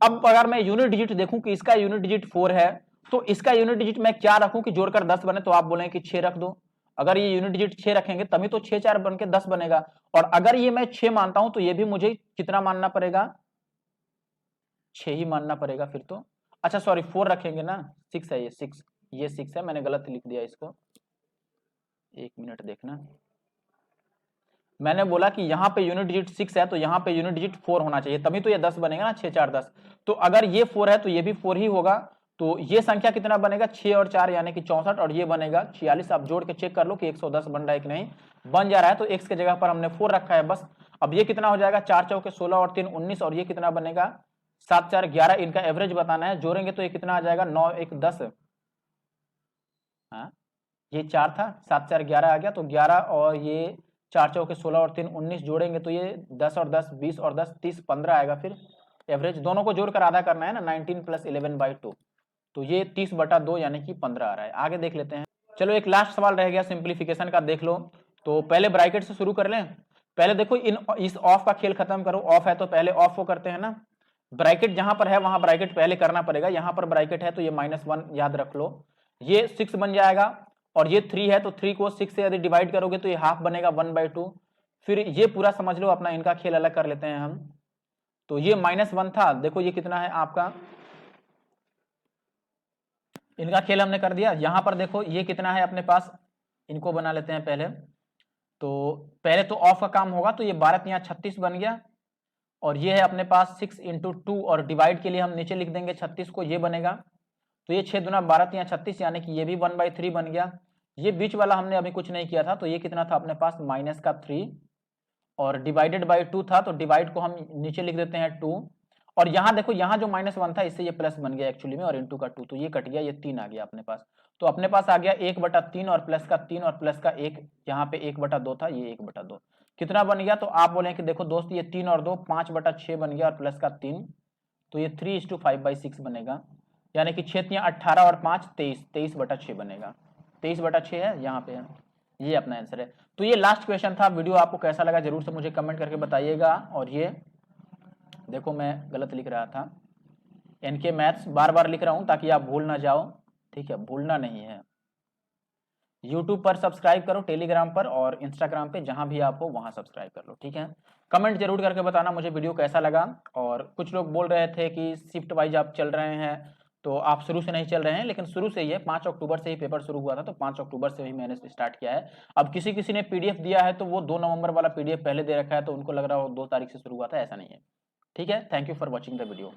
अब अगर मैं यूनिट डिजिट देखूं कि इसका यूनिट डिजिट 4 है, तो इसका यूनिट डिजिट मैं क्या रखूं कि जोड़कर 10 बने, तो आप बोलेंगे कि 6 रख दो। अगर ये यूनिट डिजिट 6 रखेंगे तभी तो 6 4 बन के 10 बनेगा, और अगर ये मैं 6 मानता हूं तो ये भी मुझे कितना मानना पड़ेगा, 6 ही मानना पड़ेगा फिर तो। अच्छा सॉरी 4 रखेंगे ना, 6 है, ये 6 है, मैंने गलत लिख दिया इसको, 1 मिनट देखना। मैंने बोला कि यहाँ पे यूनिट डिजिट 6 है तो यहाँ पे यूनिट डिजिट 4 होना चाहिए, तभी तो ये 10 बनेगा ना, 6 4 10। तो अगर ये 4 है तो ये भी 4 ही होगा, तो ये संख्या कितना बनेगा, 6 और 4 यानी कि 64, और ये बनेगा 46। आप जोड़ के चेक कर लो कि 110 बन रहा है कि नहीं, बन जा रहा है, तो x के जगह पर हमने 4 रखा है बस। अब ये कितना हो जाएगा, 4 चौके 16 और 3 19, और ये कितना बनेगा 7 4 11, इनका एवरेज बताना है। जोड़ेंगे तो ये कितना आ जाएगा, 9 1 10, हाँ ये 4 था, 7 4 11 आ गया, तो 11 और ये 4 चौके 16 और 3 19, जोड़ेंगे तो ये 10 और 10 20 और 10 30 15 आएगा। फिर एवरेज दोनों को जोड़कर आधा करना है ना, 19 प्लस 11/2, तो ये 30/2 यानी कि 15 आ रहा है। आगे देख लेते हैं। चलो एक लास्ट सवाल रह गया सिंप्लीफिकेशन का, देख लो। तो पहले ब्रैकेट से शुरू कर लें। पहले देखो इस ऑफ का खेल खत्म करो, ऑफ है तो पहले ऑफ को करते हैं ना। ब्रैकेट जहां पर है वहां ब्रैकेट पहले करना पड़ेगा, यहां पर ब्रैकेट है तो ये -1 याद रख लो, ये 6 बन जाएगा, और ये 3 है तो 3 को 6 से यदि डिवाइड करोगे तो ये हाफ बनेगा 1/2। फिर ये पूरा समझ लो अपना, इनका खेल अलग कर लेते हैं हम। तो ये -1 था, देखो ये कितना है आपका, इनका खेल हमने कर दिया। यहां पर देखो ये कितना है अपने पास, इनको बना लेते हैं पहले। तो पहले तो ऑफ का काम होगा, तो ये 12 यहाँ 36 बन गया, और ये है अपने पास 6 × 2, और डिवाइड के लिए हम नीचे लिख देंगे 36 को, ये बनेगा। तो ये 6 दूना 12 यहाँ 36, यानी कि ये भी 1/3 बन गया। ये बीच वाला हमने अभी कुछ नहीं किया था, तो ये कितना था अपने पास -3, और डिवाइडेड बाई 2 था, तो डिवाइड को हम नीचे लिख देते हैं 2, और यहाँ देखो यहाँ जो -1 था इससे ये प्लस बन गया एक्चुअली में, और इंटू का 2, तो ये कट गया, ये 3 आ गया अपने पास। तो अपने पास आ गया 1/3 और प्लस का 3 और प्लस का 1, यहाँ पे 1/2 था, ये 1/2 कितना बन गया। तो आप बोले कि देखो दोस्त ये 3 और 2 5/6 बन गया, और प्लस का 3, तो ये 3:5/6 बनेगा, यानी कि 6 × 18 और 5 23, 23/6 बनेगा, 23/6 है यहाँ पे है। ये अपना आंसर है। तो ये लास्ट क्वेश्चन था। वीडियो आपको कैसा लगा जरूर से मुझे कमेंट करके बताइएगा। और ये देखो मैं गलत लिख रहा था, एनके मैथ्स बार बार लिख रहा हूं ताकि आप भूल ना जाओ, ठीक है, भूलना नहीं है। यूट्यूब पर सब्सक्राइब करो, टेलीग्राम पर और इंस्टाग्राम पे, जहां भी आप हो वहां सब्सक्राइब कर लो, ठीक है। कमेंट जरूर करके बताना मुझे वीडियो कैसा लगा। और कुछ लोग बोल रहे थे कि शिफ्ट वाइज आप चल रहे हैं, तो आप शुरू से नहीं चल रहे हैं, लेकिन शुरू से ही है, 5 अक्टूबर से ही पेपर शुरू हुआ था, तो 5 अक्टूबर से ही मैंने स्टार्ट किया है। अब किसी किसी ने PDF दिया है तो वो 2 नवंबर वाला PDF पहले दे रखा है, तो उनको लग रहा हो 2 तारीख से शुरू हुआ था, ऐसा नहीं है, ठीक है। Thank you for watching the video.